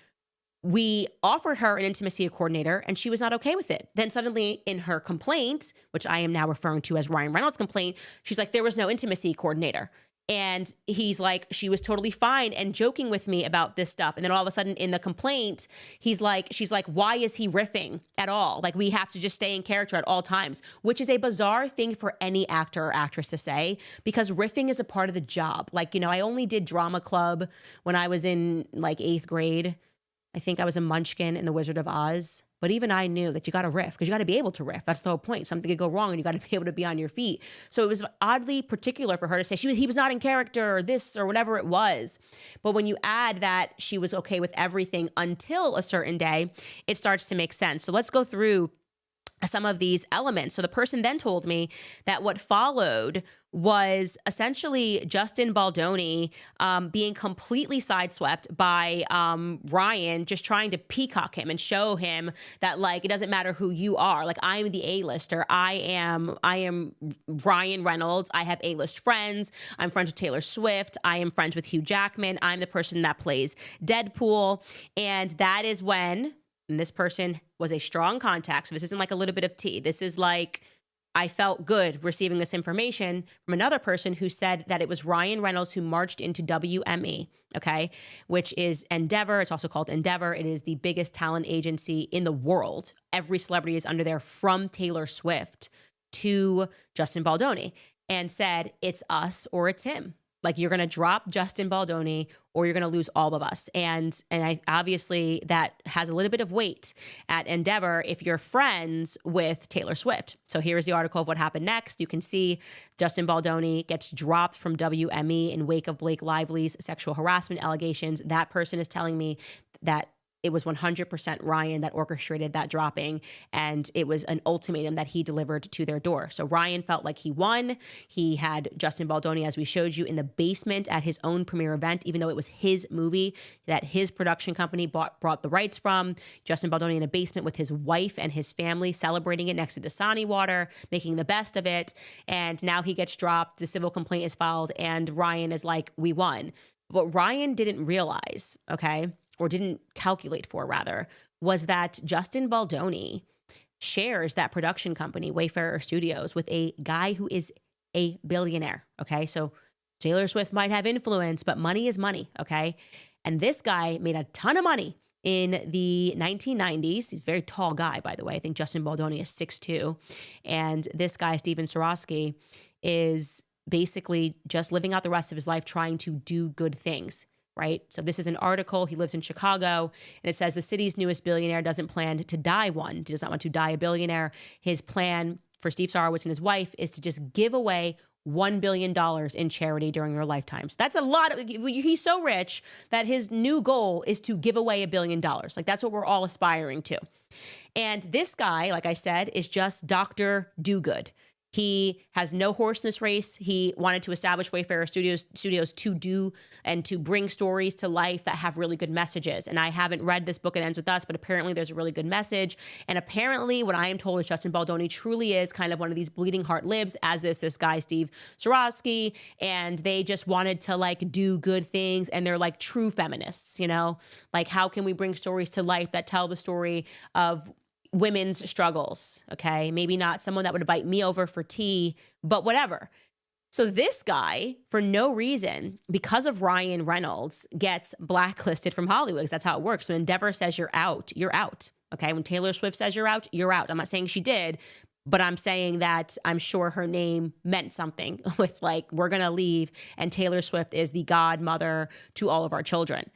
we offered her an intimacy coordinator and she was not okay with it. Then suddenly in her complaint, which I am now referring to as Ryan Reynolds' complaint, she's like, there was no intimacy coordinator. And he's like, she was totally fine and joking with me about this stuff. And then all of a sudden in the complaint, she's like, why is he riffing at all? Like, we have to just stay in character at all times, which is a bizarre thing for any actor or actress to say, because riffing is a part of the job. Like, you know, I only did drama club when I was in like 8th grade. I think I was a munchkin in The Wizard of Oz. But even I knew that you got to riff, because you got to be able to riff. That's the whole point. Something could go wrong and you got to be able to be on your feet. So it was oddly particular for her to say he was not in character or this or whatever it was. But when you add that she was okay with everything until a certain day, it starts to make sense. So let's go through some of these elements. So the person then told me that what followed was essentially Justin Baldoni being completely sideswept by Ryan, just trying to peacock him and show him that, like, it doesn't matter who you are. Like, I'm the A-lister. I am Ryan Reynolds. I have A-list friends. I'm friends with Taylor Swift. I am friends with Hugh Jackman. I'm the person that plays Deadpool. And that is when, and this person was a strong contact. So this isn't like a little bit of tea. This is like, I felt good receiving this information from another person who said that it was Ryan Reynolds who marched into WME, okay, which is Endeavor. It's also called Endeavor. It is the biggest talent agency in the world. Every celebrity is under there, from Taylor Swift to Justin Baldoni, and said, it's us or it's him. Like, you're going to drop Justin Baldoni or you're going to lose all of us. And I obviously that has a little bit of weight at Endeavor if you're friends with Taylor Swift. So here's the article of what happened next. You can see Justin Baldoni gets dropped from WME in wake of Blake Lively's sexual harassment allegations. That person is telling me that it was 100% Ryan that orchestrated that dropping, and it was an ultimatum that he delivered to their door. So Ryan felt like he won. He had Justin Baldoni, as we showed you, in the basement at his own premiere event, even though it was his movie that his production company brought the rights from. Justin Baldoni in a basement with his wife and his family, celebrating it next to Dasani water, making the best of it. And now he gets dropped. The civil complaint is filed, and Ryan is like, we won. What Ryan didn't realize, okay, or didn't calculate for rather, was that Justin Baldoni shares that production company, Wayfarer Studios, with a guy who is a billionaire, okay? So Taylor Swift might have influence, but money is money, okay? And this guy made a ton of money in the 1990s. He's a very tall guy, by the way. I think Justin Baldoni is 6'2". And this guy, Steven Sarosky, is basically just living out the rest of his life trying to do good things, right? So this is an article. He lives in Chicago, and it says the city's newest billionaire doesn't plan to die one. He does not want to die a billionaire. His plan for Steve Sarowitz and his wife is to just give away $1 billion in charity during their lifetimes. That's a lot. He's so rich that his new goal is to give away $1 billion. Like, that's what we're all aspiring to. And this guy, like I said, is just Dr. Do-Good. He has no horse in this race. He wanted to establish Wayfarer Studios to do and to bring stories to life that have really good messages. And I haven't read this book, It Ends With Us, but apparently there's a really good message. And apparently what I am told is Justin Baldoni truly is kind of one of these bleeding heart libs, as is this guy, Steve Sarowski. And they just wanted to, like, do good things. And they're like true feminists, you know? Like, how can we bring stories to life that tell the story of women's struggles, okay? Maybe not someone that would invite me over for tea, but whatever. So this guy, for no reason, because of Ryan Reynolds, gets blacklisted from Hollywood, because that's how it works. When Endeavor says you're out, okay? When Taylor Swift says you're out, you're out. I'm not saying she did, But I'm saying that I'm sure her name meant something with like, we're going to leave. And Taylor Swift is the godmother to all of our children.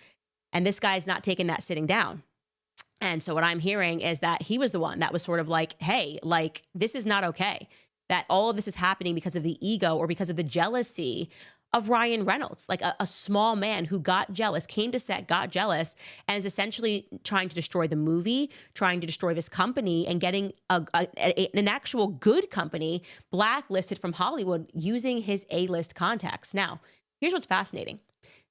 And this guy's not taking that sitting down. And so what I'm hearing is that he was the one that was sort of like, hey, like, this is not okay. That all of this is happening because of the ego or because of the jealousy of Ryan Reynolds, like a small man who got jealous, came to set, got jealous, and is essentially trying to destroy the movie, trying to destroy this company, and getting an actual good company blacklisted from Hollywood using his A-list contacts. Now, here's what's fascinating.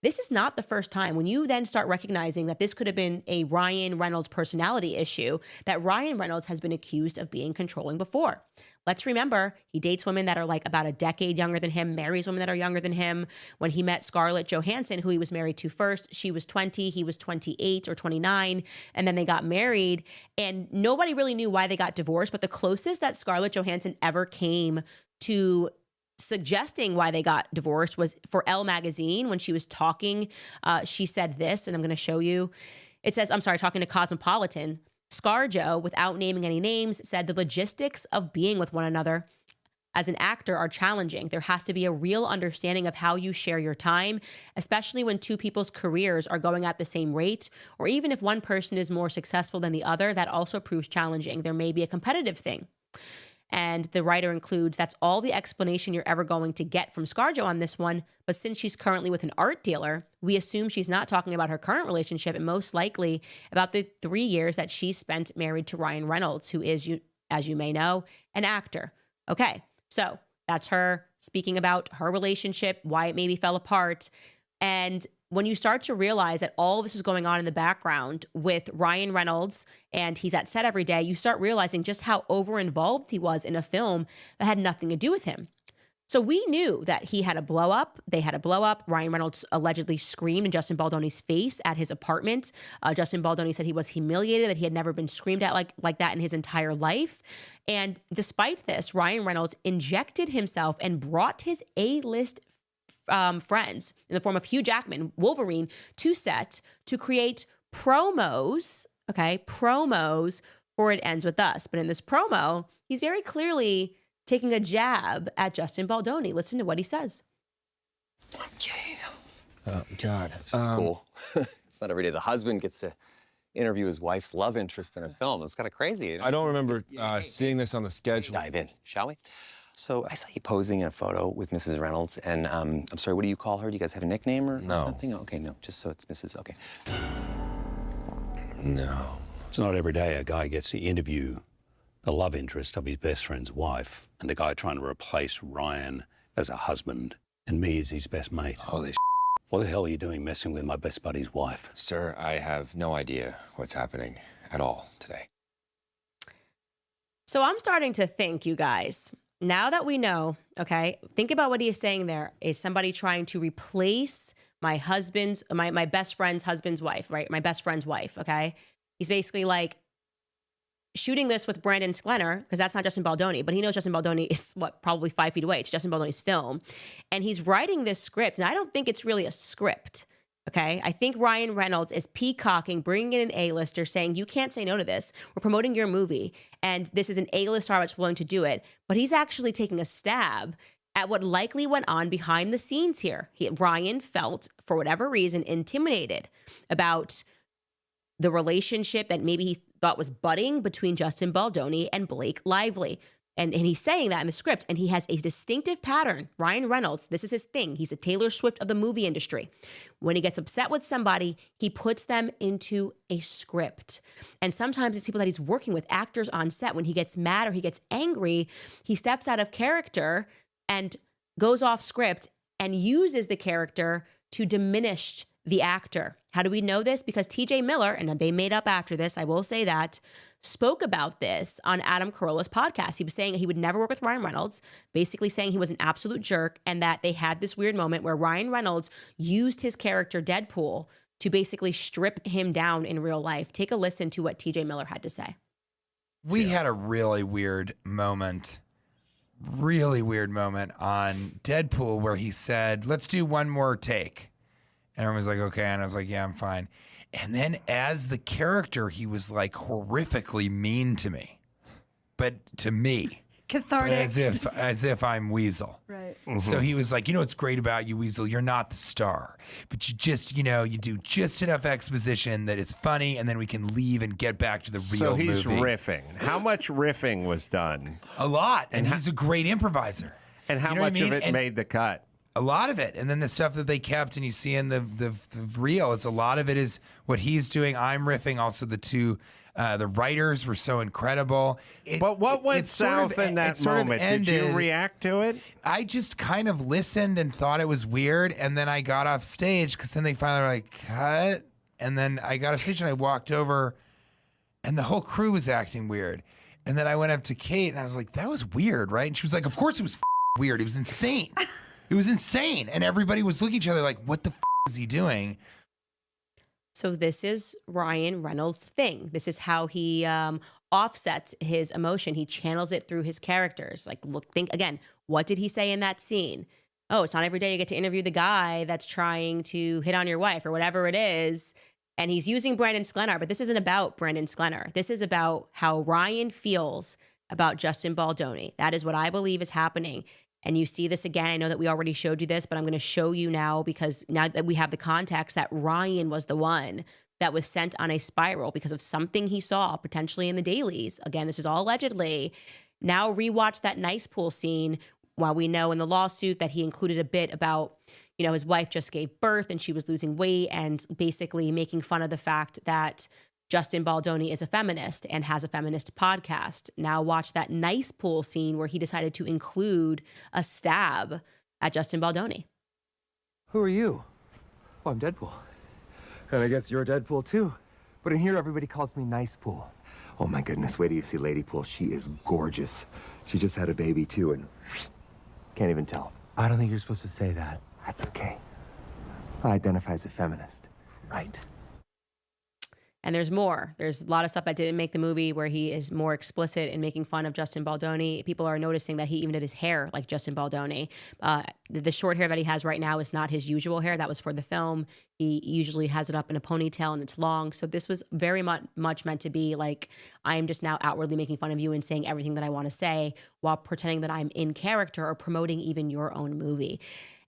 This is not the first time. When you then start recognizing that this could have been a Ryan Reynolds personality issue, that Ryan Reynolds has been accused of being controlling before. Let's remember, he dates women that are like about a decade younger than him, marries women that are younger than him. When he met Scarlett Johansson, who he was married to first, she was 20, he was 28 or 29, and then they got married. And nobody really knew why they got divorced, but the closest that Scarlett Johansson ever came to suggesting why they got divorced was for Elle magazine. When she was talking, she said this, and I'm going to show you. It says, I'm sorry, talking to Cosmopolitan, ScarJo, without naming any names, said the logistics of being with one another as an actor are challenging. There has to be a real understanding of how you share your time, especially when two people's careers are going at the same rate, or even if one person is more successful than the other, that also proves challenging. There may be a competitive thing. And the writer includes, that's all the explanation you're ever going to get from ScarJo on this one. But since she's currently with an art dealer, we assume she's not talking about her current relationship and most likely about the 3 years that she spent married to Ryan Reynolds, who is, as you may know, an actor. Okay, so that's her speaking about her relationship, why it maybe fell apart. And when you start to realize that all of this is going on in the background with Ryan Reynolds and he's at set every day, you start realizing just how over-involved he was in a film that had nothing to do with him. So we knew that he had a blow up. They had a blow up. Ryan Reynolds allegedly screamed in Justin Baldoni's face at his apartment. Justin Baldoni said he was humiliated, that he had never been screamed at like that in his entire life. And despite this, Ryan Reynolds injected himself and brought his A-list friends in the form of Hugh Jackman, Wolverine, to set to create promos, promos for It Ends With Us. But in this promo, he's very clearly taking a jab at Justin Baldoni. Listen to what he says. Okay. Oh, God. This is cool. It's not every day the husband gets to interview his wife's love interest in a film. It's kind of crazy. I don't remember seeing this on the Let's schedule. dive in, shall we? So I saw you posing in a photo with Mrs. Reynolds, and I'm sorry, what do you call her? Do you guys have a nickname or something? Okay, no, just so it's Mrs. Okay. No. It's not every day a guy gets to interview the love interest of his best friend's wife, and the guy trying to replace Ryan as a husband and me as his best mate. Holy What the hell are you doing messing with my best buddy's wife? Sir, I have no idea what's happening at all today. So I'm starting to think, you guys, now that we know, okay, think about what he is saying there. Is somebody trying to replace my husband's, my best friend's husband's wife, right? My best friend's wife, okay? He's basically like shooting this with Brandon Sklenner, because that's not Justin Baldoni, but he knows Justin Baldoni is, probably 5 feet away. It's Justin Baldoni's film. And he's writing this script, and I don't think it's really a script, okay? I think Ryan Reynolds is peacocking, bringing in an A-lister, saying, you can't say no to this. We're promoting your movie, and this is an A-list star that's willing to do it. But he's actually taking a stab at what likely went on behind the scenes here. Ryan felt, for whatever reason, intimidated about the relationship that maybe he thought was budding between Justin Baldoni and Blake Lively. And he's saying that in the script, and he has a distinctive pattern. Ryan Reynolds, this is his thing. He's a Taylor Swift of the movie industry. When he gets upset with somebody, he puts them into a script. And sometimes it's people that he's working with, actors on set. When he gets mad or he gets angry, he steps out of character and goes off script and uses the character to diminish the actor. How do we know this? Because TJ Miller, and they made up after this, I will say that, spoke about this on Adam Carolla's podcast. He was saying he would never work with Ryan Reynolds, basically saying he was an absolute jerk, and that they had this weird moment where Ryan Reynolds used his character Deadpool to basically strip him down in real life. Take a listen to what TJ Miller had to say. We had a really weird moment on Deadpool where he said, let's do one more take. And everyone was like, okay. And I was like, yeah, I'm fine. And then as the character, he was like horrifically mean to me. But to me. Cathartic. As if I'm Weasel. Right. So he was like, you know what's great about you, Weasel? You're not the star, but you just, you do just enough exposition that it's funny, and then we can leave and get back to the real movie. So he's riffing. How much riffing was done? A lot, and he's a great improviser. And how much of it made the cut? A lot of it, and then the stuff that they kept, and you see in the reel, it's a lot of it is what he's doing. I'm riffing. Also, the writers were so incredible. But what went south in that moment? Did you react to it? I just kind of listened and thought it was weird, and then I got off stage because then they finally were like, cut. And then I got off stage and I walked over, and the whole crew was acting weird. And then I went up to Kate and I was like, that was weird, right? And she was like, of course it was weird. It was insane. It was insane. And everybody was looking at each other like, what the is he doing? So this is Ryan Reynolds' thing. This is how he offsets his emotion. He channels it through his characters. Like, look, think again, what did he say in that scene? Oh, it's not every day you get to interview the guy that's trying to hit on your wife or whatever it is. And he's using Brandon Sklenar, but this isn't about Brandon Sklenar. This is about how Ryan feels about Justin Baldoni. That is what I believe is happening. And you see this again. I know that we already showed you this, but I'm going to show you now because now that we have the context that Ryan was the one that was sent on a spiral because of something he saw potentially in the dailies. Again, this is all allegedly. Now rewatch that nice pool scene while we know in the lawsuit that he included a bit about, his wife just gave birth and she was losing weight and basically making fun of the fact that Justin Baldoni is a feminist and has a feminist podcast. Now watch that nice pool scene where he decided to include a stab at Justin Baldoni. Who are you? Well, I'm Deadpool. And I guess you're Deadpool too. But in here, everybody calls me Nice Pool. Oh my goodness, wait till you see Lady Pool. She is gorgeous. She just had a baby too and can't even tell. I don't think you're supposed to say that. That's okay. I identify as a feminist, right? And there's more. There's a lot of stuff that didn't make the movie where he is more explicit in making fun of Justin Baldoni. People are noticing that he even did his hair like Justin Baldoni. The short hair that he has right now is not his usual hair. That was for the film. He usually has it up in a ponytail and it's long. So this was very much meant to be like, I am just now outwardly making fun of you and saying everything that I want to say while pretending that I'm in character or promoting even your own movie.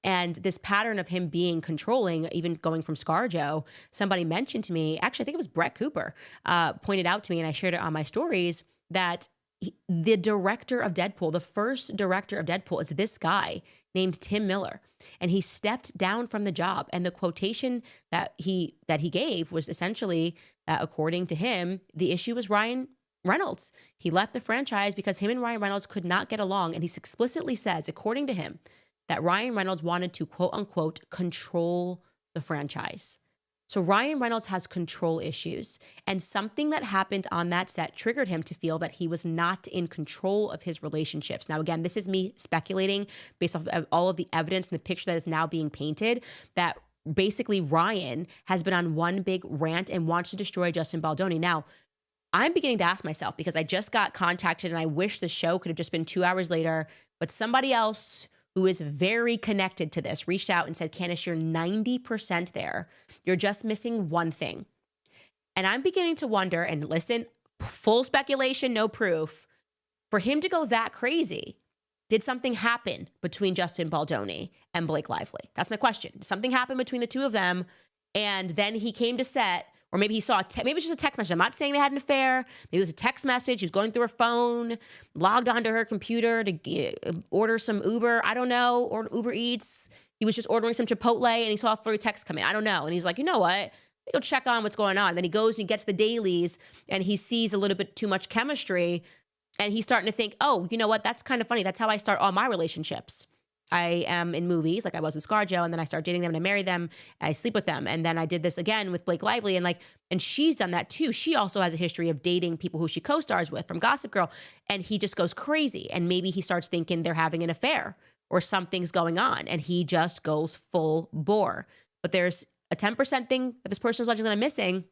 And this pattern of him being controlling, even going from ScarJo, somebody mentioned to me, actually, I think it was Brett Cooper, pointed out to me, and I shared it on my stories, that the director of Deadpool, the first director of Deadpool, is this guy named Tim Miller. And he stepped down from the job. And the quotation that he gave was essentially, according to him, the issue was Ryan Reynolds. He left the franchise because him and Ryan Reynolds could not get along. And he explicitly says, according to him, that Ryan Reynolds wanted to, quote unquote, control the franchise. So Ryan Reynolds has control issues, and something that happened on that set triggered him to feel that he was not in control of his relationships. Now, again, this is me speculating based off of all of the evidence and the picture that is now being painted, that basically Ryan has been on one big rant and wants to destroy Justin Baldoni. Now, I'm beginning to ask myself, because I just got contacted and I wish the show could have just been 2 hours later, but somebody else who is very connected to this reached out and said, Candace, you're 90% there. You're just missing one thing. And I'm beginning to wonder, and listen, full speculation, no proof, for him to go that crazy, did something happen between Justin Baldoni and Blake Lively? That's my question. Did something happen between the two of them? And then he came to set, or maybe he saw, maybe it's just a text message. I'm not saying they had an affair. Maybe it was a text message. He was going through her phone, logged onto her computer to order some Uber. I don't know, or Uber Eats. He was just ordering some Chipotle and he saw a flurry text come in. I don't know. And he's like, you know what? Let me go check on what's going on. Then he goes and he gets the dailies and he sees a little bit too much chemistry. And he's starting to think, oh, you know what? That's kind of funny. That's how I start all my relationships. I am in movies, like I was with ScarJo, and then I start dating them and I marry them, and I sleep with them. And then I did this again with Blake Lively, and she's done that too. She also has a history of dating people who she co-stars with from Gossip Girl, and he just goes crazy. And maybe he starts thinking they're having an affair or something's going on, and he just goes full bore. But there's a 10% thing of this person's legend that I'm missing,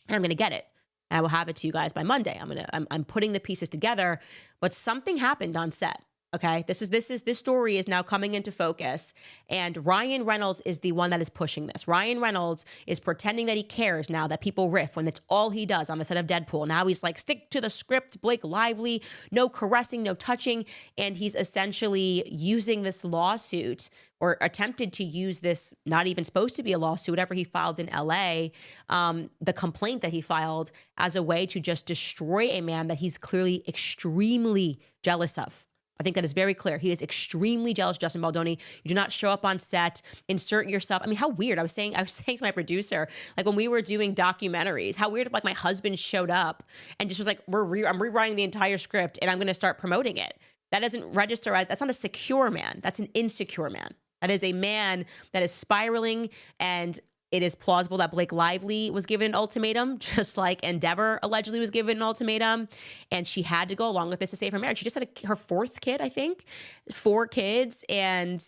and I'm going to get it. And I will have it to you guys by Monday. I'm putting the pieces together, but something happened on set. Okay, this story is now coming into focus, and Ryan Reynolds is the one that is pushing this. Ryan Reynolds is pretending that he cares now that people riff when it's all he does on the set of Deadpool. Now he's like, stick to the script, Blake Lively, no caressing, no touching, and he's essentially using this lawsuit, or attempted to use this, not even supposed to be a lawsuit, whatever he filed in LA, the complaint that he filed, as a way to just destroy a man that he's clearly extremely jealous of. I think that is very clear. He is extremely jealous of Justin Baldoni. You do not show up on set, insert yourself. I mean, how weird. I was saying to my producer, like when we were doing documentaries, how weird if like my husband showed up and just was like, I'm rewriting the entire script and I'm going to start promoting it. That doesn't register as, that's not a secure man. That's an insecure man. That is a man that is spiraling, and it is plausible that Blake Lively was given an ultimatum, just like Endeavor allegedly was given an ultimatum, and she had to go along with this to save her marriage. She just had her 4th kid, I think, 4 kids, and,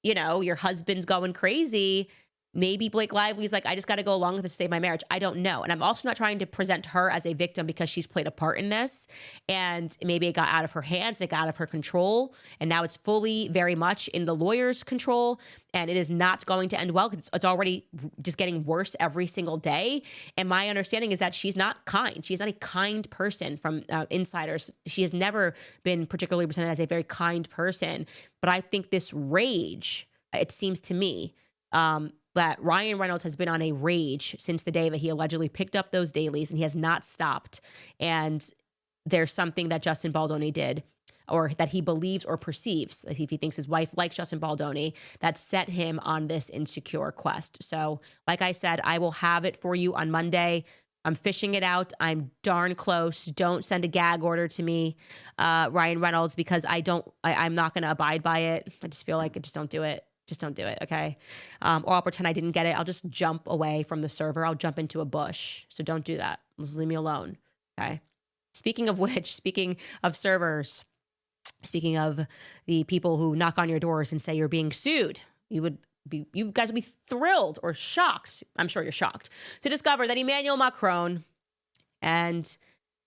you know, your husband's going crazy. Maybe Blake Lively's like, I just got to go along with this to save my marriage. I don't know. And I'm also not trying to present her as a victim because she's played a part in this. And maybe it got out of her hands, it got out of her control. And now it's fully very much in the lawyer's control. And it is not going to end well because it's already just getting worse every single day. And my understanding is that she's not kind. She's not a kind person from insiders. She has never been particularly presented as a very kind person. But I think this rage, it seems to me, that Ryan Reynolds has been on a rage since the day that he allegedly picked up those dailies, and he has not stopped. And there's something that Justin Baldoni did, or that he believes or perceives, if he thinks his wife likes Justin Baldoni, that set him on this insecure quest. So like I said, I will have it for you on Monday. I'm fishing it out. I'm darn close. Don't send a gag order to me, Ryan Reynolds, because I'm not going to abide by it. I just feel like just don't do it. Just don't do it, okay? Or I'll pretend I didn't get it. I'll just jump away from the server. I'll jump into a bush. So don't do that. Just leave me alone, okay? Speaking of which, speaking of servers, speaking of the people who knock on your doors and say you're being sued, you guys would be thrilled or shocked, I'm sure you're shocked, to discover that Emmanuel Macron and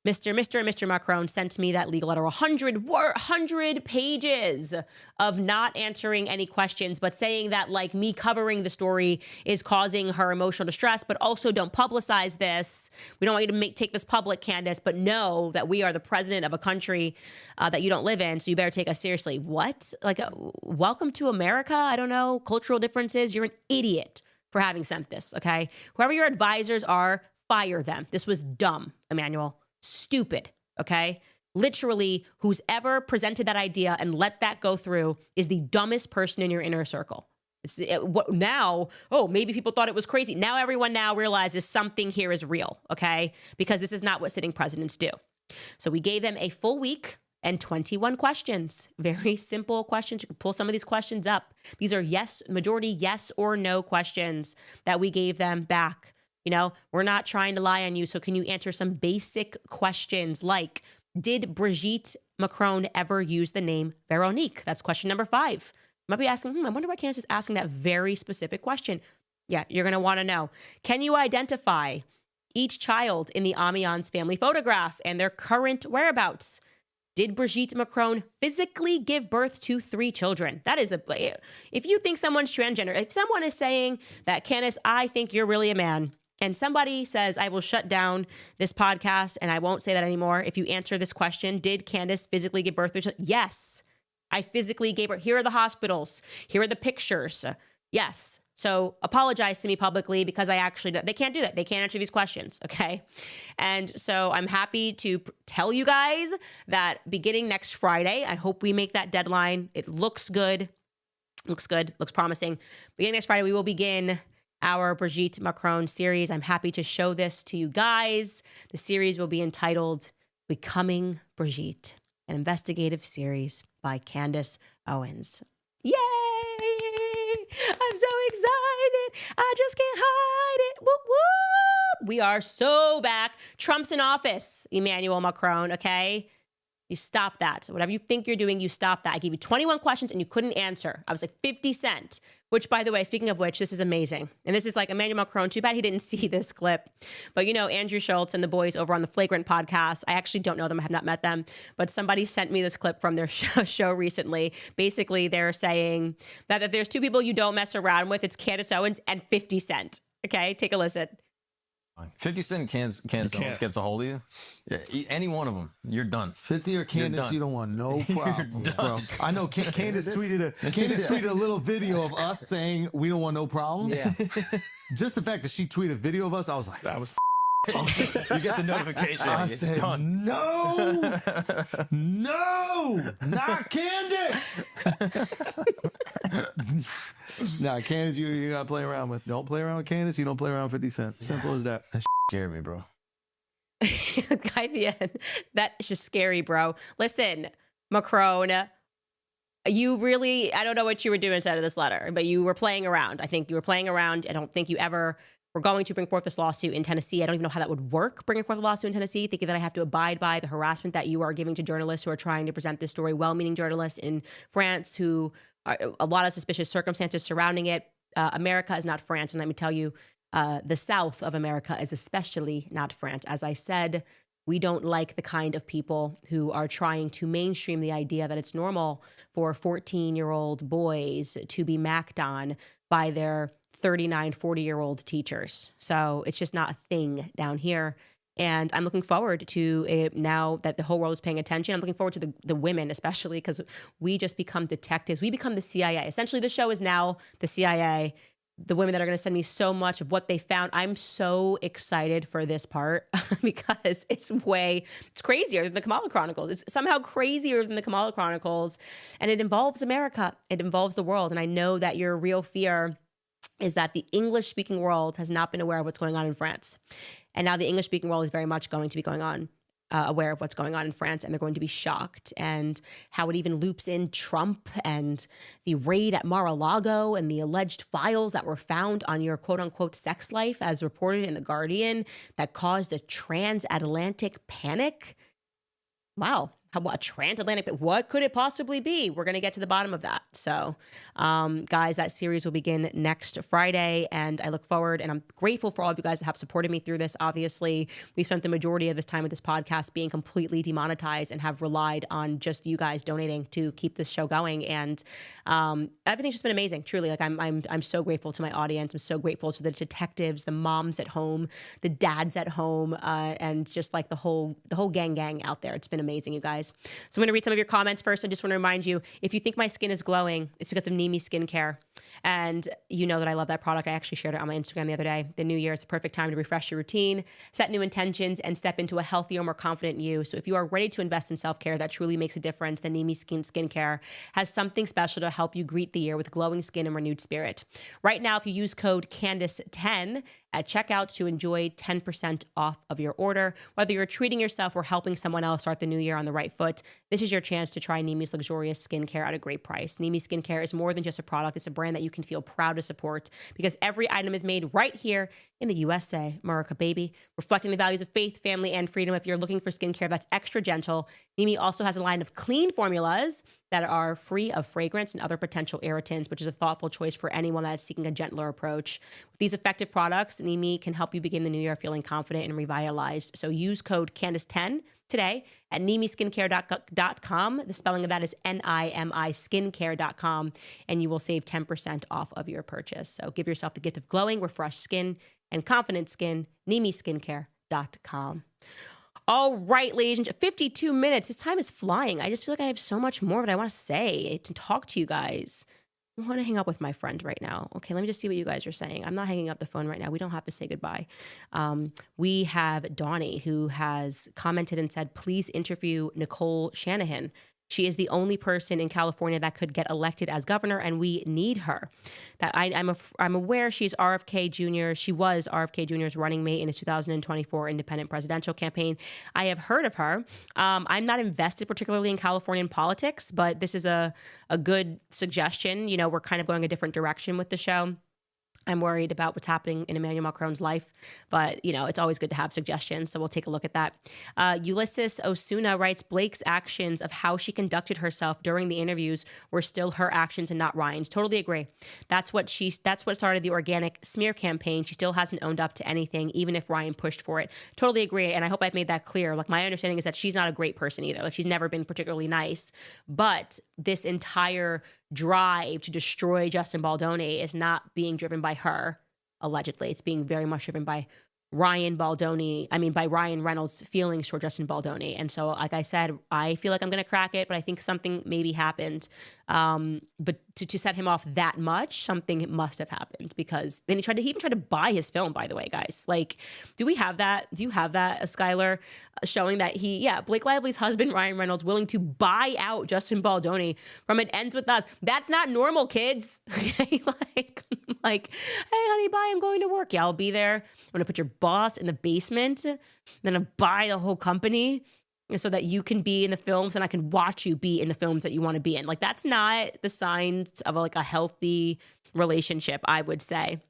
Mr. Macron sent me that legal letter, 100 pages of not answering any questions, but saying that like me covering the story is causing her emotional distress, but also don't publicize this. We don't want you to take this public, Candace, but know that we are the president of a country that you don't live in, so you better take us seriously. What? Like, welcome to America? I don't know. Cultural differences? You're an idiot for having sent this, okay? Whoever your advisors are, fire them. This was dumb, Emmanuel. Stupid, okay? Literally, who's ever presented that idea and let that go through is the dumbest person in your inner circle. Now, maybe people thought it was crazy. Now everyone now realizes something here is real, okay? Because this is not what sitting presidents do. So we gave them a full week and 21 questions. Very simple questions. You can pull some of these questions up. These are majority yes or no questions that we gave them back. You know, we're not trying to lie on you. So can you answer some basic questions like, did Brigitte Macron ever use the name Veronique? That's question number 5. You might be asking, I wonder why Candace is asking that very specific question. Yeah, you're going to want to know. Can you identify each child in the Amiens family photograph and their current whereabouts? Did Brigitte Macron physically give birth to 3 children? That is if you think someone's transgender, if someone is saying that, Candace, I think you're really a man, and somebody says, I will shut down this podcast and I won't say that anymore if you answer this question, did Candace physically give birth to children? Yes, I physically gave birth. Here are the hospitals. Here are the pictures. Yes. So apologize to me publicly because they can't do that. They can't answer these questions, okay? And so I'm happy to tell you guys that beginning next Friday, I hope we make that deadline. It looks good. Looks promising. Beginning next Friday, we will begin our Brigitte Macron series. I'm happy to show this to you guys. The series will be entitled Becoming Brigitte, an investigative series by Candace Owens. Yay! I'm so excited. I just can't hide it. Whoop, whoop. We are so back. Trump's in office, Emmanuel Macron, okay? You stop that. Whatever you think you're doing, you stop that. I gave you 21 questions and you couldn't answer. I was like 50 Cent, which, by the way, speaking of which, this is amazing. And this is like Emmanuel Macron. Too bad he didn't see this clip. But you know, Andrew Schultz and the boys over on the Flagrant podcast, I actually don't know them. I have not met them. But somebody sent me this clip from their show recently. Basically, they're saying that if there's two people you don't mess around with, it's Candace Owens and 50 Cent. Okay, take a listen. 50 Cent Candace Owens gets a hold of you. Yeah, any one of them, you're done. 50 or Candace, you don't want no problem, bro. I know Candace tweeted a little video of us saying we don't want no problems. Yeah. Just the fact that she tweeted a video of us, I was like, that was you get the notification. I said, done. No, not Candace. Nah, Candace, you gotta play around with. Don't play around with Candace. You don't play around with 50 Cent. Simple as that. That scared me, bro. Guy at the end. That's just scary, bro. Listen, Macron, you really, I don't know what you were doing inside of this letter, but you were playing around. I think you were playing around. I don't think you ever were going to bring forth this lawsuit in Tennessee. I don't even know how that would work, bringing forth a lawsuit in Tennessee, thinking that I have to abide by the harassment that you are giving to journalists who are trying to present this story, well-meaning journalists in France who are a lot of suspicious circumstances surrounding it. America is not France. And let me tell you, the South of America is especially not France. As I said, we don't like the kind of people who are trying to mainstream the idea that it's normal for 14-year-old boys to be macked on by their 39, 40-year-old teachers. So it's just not a thing down here. And I'm looking forward to it now that the whole world is paying attention. I'm looking forward to the women, especially because we just become detectives. We become the CIA. Essentially, the show is now the CIA. The women that are going to send me so much of what they found. I'm so excited for this part because it's crazier than the Kamala Chronicles. It's somehow crazier than the Kamala Chronicles. And it involves America. It involves the world. And I know that your real fear is that the English-speaking world has not been aware of what's going on in France. And now the English-speaking world is very much going to be aware of what's going on in France, and they're going to be shocked. And how it even loops in Trump and the raid at Mar-a-Lago and the alleged files that were found on your quote-unquote sex life, as reported in The Guardian, that caused a transatlantic panic. Wow. What transatlantic? What could it possibly be? We're going to get to the bottom of that. So, guys, that series will begin next Friday, and I look forward, and I'm grateful for all of you guys that have supported me through this. Obviously, we spent the majority of this time with this podcast being completely demonetized and have relied on just you guys donating to keep this show going. And everything's just been amazing. Truly, like I'm so grateful to my audience. I'm so grateful to the detectives, the moms at home, the dads at home, and just like the whole gang out there. It's been amazing, you guys. So I'm going to read some of your comments first. I just want to remind you, if you think my skin is glowing, it's because of Nimi Skincare. And you know that I love that product. I actually shared it on my Instagram the other day. The new year is the perfect time to refresh your routine, set new intentions, and step into a healthier, more confident you. So if you are ready to invest in self-care that truly makes a difference, then Nimi Skincare has something special to help you greet the year with glowing skin and renewed spirit. Right now, if you use code Candace10 at checkout to enjoy 10% off of your order, whether you're treating yourself or helping someone else start the new year on the right foot, this is your chance to try Nimi's luxurious skincare at a great price. Nimi Skincare is more than just a product. It's a brand that you can feel proud to support because every item is made right here in the USA, America, baby, reflecting the values of faith, family, and freedom. If you're looking for skincare that's extra gentle, Nimi also has a line of clean formulas that are free of fragrance and other potential irritants, which is a thoughtful choice for anyone that is seeking a gentler approach. With these effective products, Nimi can help you begin the new year feeling confident and revitalized. So use code Candace10 today at NimiSkincare.com. The spelling of that is Nimi skincare.com, and you will save 10% off of your purchase. So give yourself the gift of glowing, refreshed skin, and confident skin. NimiSkincare.com. All right, ladies and gentlemen, 52 minutes. This time is flying. I just feel like I have so much more that I want to say, to talk to you guys. I want to hang up with my friend right now. Okay, let me just see what you guys are saying. I'm not hanging up the phone right now. We don't have to say goodbye. We have Donnie, who has commented and said, please interview Nicole Shanahan. She is the only person in California that could get elected as governor, and we need her. That I'm aware she's RFK Jr. She was RFK Jr.'s running mate in his 2024 independent presidential campaign. I have heard of her. I'm not invested particularly in Californian politics, but this is a good suggestion. You know, we're kind of going a different direction with the show. I'm worried about what's happening in Emmanuel Macron's life, but it's always good to have suggestions. So we'll take a look at that. Ulysses Osuna writes, Blake's actions of how she conducted herself during the interviews were still her actions and not Ryan's. Totally agree. That's what started the organic smear campaign. She still hasn't owned up to anything, even if Ryan pushed for it. Totally agree. And I hope I've made that clear. Like, my understanding is that she's not a great person either. Like, she's never been particularly nice, but this entire drive to destroy Justin Baldoni is not being driven by her, allegedly. It's being very much driven by Ryan Reynolds' feelings toward Justin Baldoni. And so, like I said, I feel like I'm going to crack it, but I think something maybe happened. But to set him off that much, something must have happened, because then he even tried to buy his film, by the way, guys. Like, do we have that? Do you have that, Skylar, showing that Blake Lively's husband, Ryan Reynolds, willing to buy out Justin Baldoni from It Ends With Us? That's not normal, kids. like, hey, honey, bye, I'm going to work. Yeah, I'll be there. I'm going to put your boss in the basement, then I'll buy the whole company so that you can be in the films and I can watch you be in the films that you want to be in. Like, that's not the signs of a healthy relationship, I would say.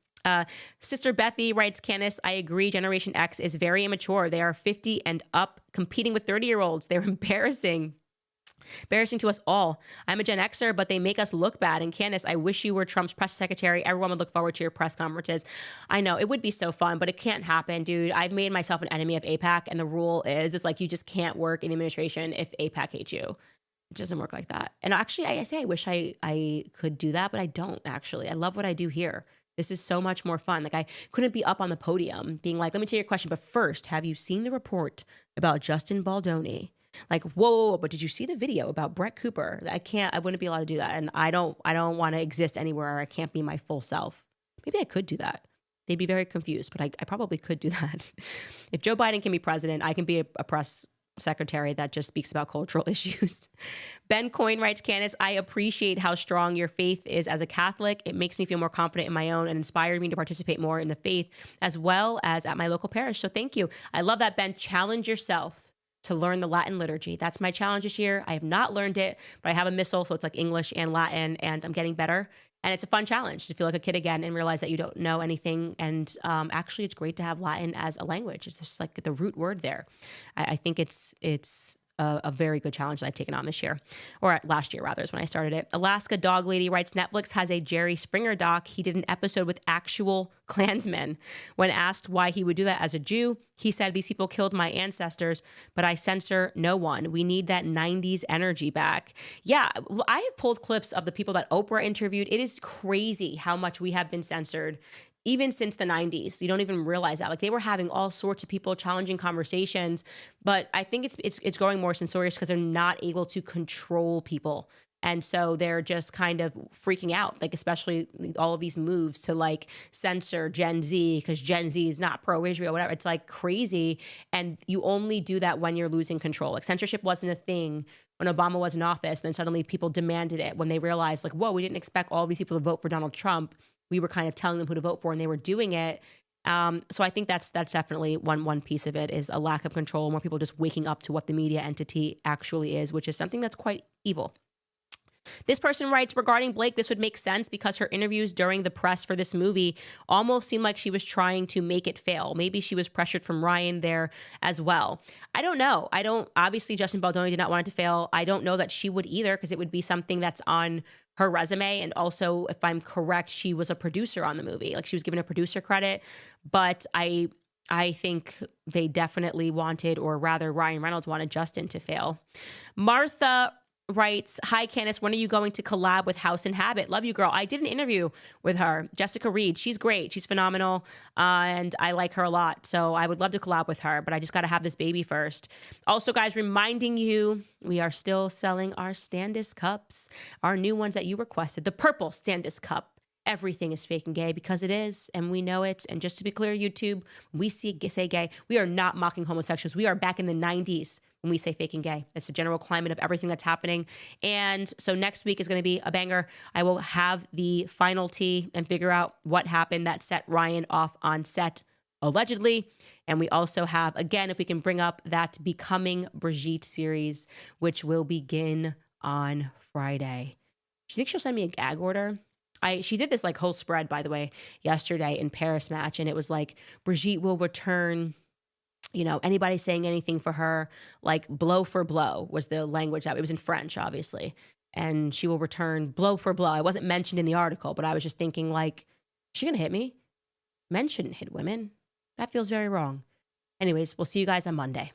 Sister Bethy writes, Candace, I agree. Generation X is very immature. They are 50 and up competing with 30-year-olds. They're embarrassing to us all. I'm a Gen Xer, but they make us look bad. And Candace, I wish you were Trump's press secretary. Everyone would look forward to your press conferences. I know, it would be so fun, but it can't happen, dude. I've made myself an enemy of AIPAC, and the rule is, it's like, you just can't work in the administration if AIPAC hates you. It doesn't work like that. And actually, I wish I could do that, but I don't, actually. I love what I do here. This is so much more fun. Like, I couldn't be up on the podium being like, let me take your question, but first, have you seen the report about Justin Baldoni? Like, whoa, but did you see the video about Brett Cooper? I wouldn't be allowed to do that. And I don't want to exist anywhere where I can't be my full self. Maybe I could do that. They'd be very confused, but I probably could do that. If Joe Biden can be president, I can be a press secretary that just speaks about cultural issues. Ben Coyne writes, Candace, I appreciate how strong your faith is as a Catholic. It makes me feel more confident in my own and inspired me to participate more in the faith as well as at my local parish. So thank you. I love that, Ben. Challenge yourself to learn the Latin liturgy. That's my challenge this year. I have not learned it, but I have a missal, so it's like English and Latin, and I'm getting better. And it's a fun challenge to feel like a kid again and realize that you don't know anything. And actually, it's great to have Latin as a language. It's just like the root word there. I think it's a very good challenge that I've taken on this year, or last year rather, is when I started it. Alaska Dog Lady writes, Netflix has a Jerry Springer doc. He did an episode with actual Klansmen. When asked why he would do that as a Jew, he said, these people killed my ancestors, but I censor no one. We need that 90s energy back. Yeah, I have pulled clips of the people that Oprah interviewed. It is crazy how much we have been censored even since the 90s. You don't even realize that. Like, they were having all sorts of people challenging conversations, but I think it's growing more censorious because they're not able to control people. And so they're just kind of freaking out, like, especially all of these moves to like censor Gen Z because Gen Z is not pro-Israel, whatever. It's like crazy. And you only do that when you're losing control. Like, censorship wasn't a thing when Obama was in office. Then suddenly people demanded it when they realized, like, whoa, we didn't expect all these people to vote for Donald Trump. We were kind of telling them who to vote for, and they were doing it. So I think that's definitely one piece of it, is a lack of control, more people just waking up to what the media entity actually is, which is something that's quite evil. This person writes, regarding Blake, this would make sense because her interviews during the press for this movie almost seemed like she was trying to make it fail. Maybe she was pressured from Ryan there as well. I don't know. Obviously, Justin Baldoni did not want it to fail. I don't know that she would either, because it would be something that's on her resume. And also, if I'm correct, she was a producer on the movie. Like, she was given a producer credit. But I think they definitely wanted, or rather Ryan Reynolds wanted Justin to fail. Martha writes, hi, Candace, when are you going to collab with House and Habit? Love you, girl. I did an interview with her, Jessica Reed. She's great. She's phenomenal. And I like her a lot. So I would love to collab with her, but I just got to have this baby first. Also, guys, reminding you, we are still selling our Standis cups, our new ones that you requested, the purple Standis cup. Everything is fake and gay because it is, and we know it. And just to be clear, YouTube, we say gay. We are not mocking homosexuals. We are back in the 90s when we say fake and gay. It's the general climate of everything that's happening. And so next week is going to be a banger. I will have the final tea and figure out what happened that set Ryan off on set, allegedly. And we also have, again, if we can bring up that Becoming Brigitte series, which will begin on Friday. Do you think she'll send me a gag order? She did this like whole spread, by the way, yesterday in Paris match, and it was like Brigitte will return, you know, anybody saying anything for her, like blow for blow was the language that it was in French, obviously, and she will return blow for blow. I wasn't mentioned in the article, but I was just thinking like, is she gonna hit me? Men shouldn't hit women. That feels very wrong. Anyways, we'll see you guys on Monday.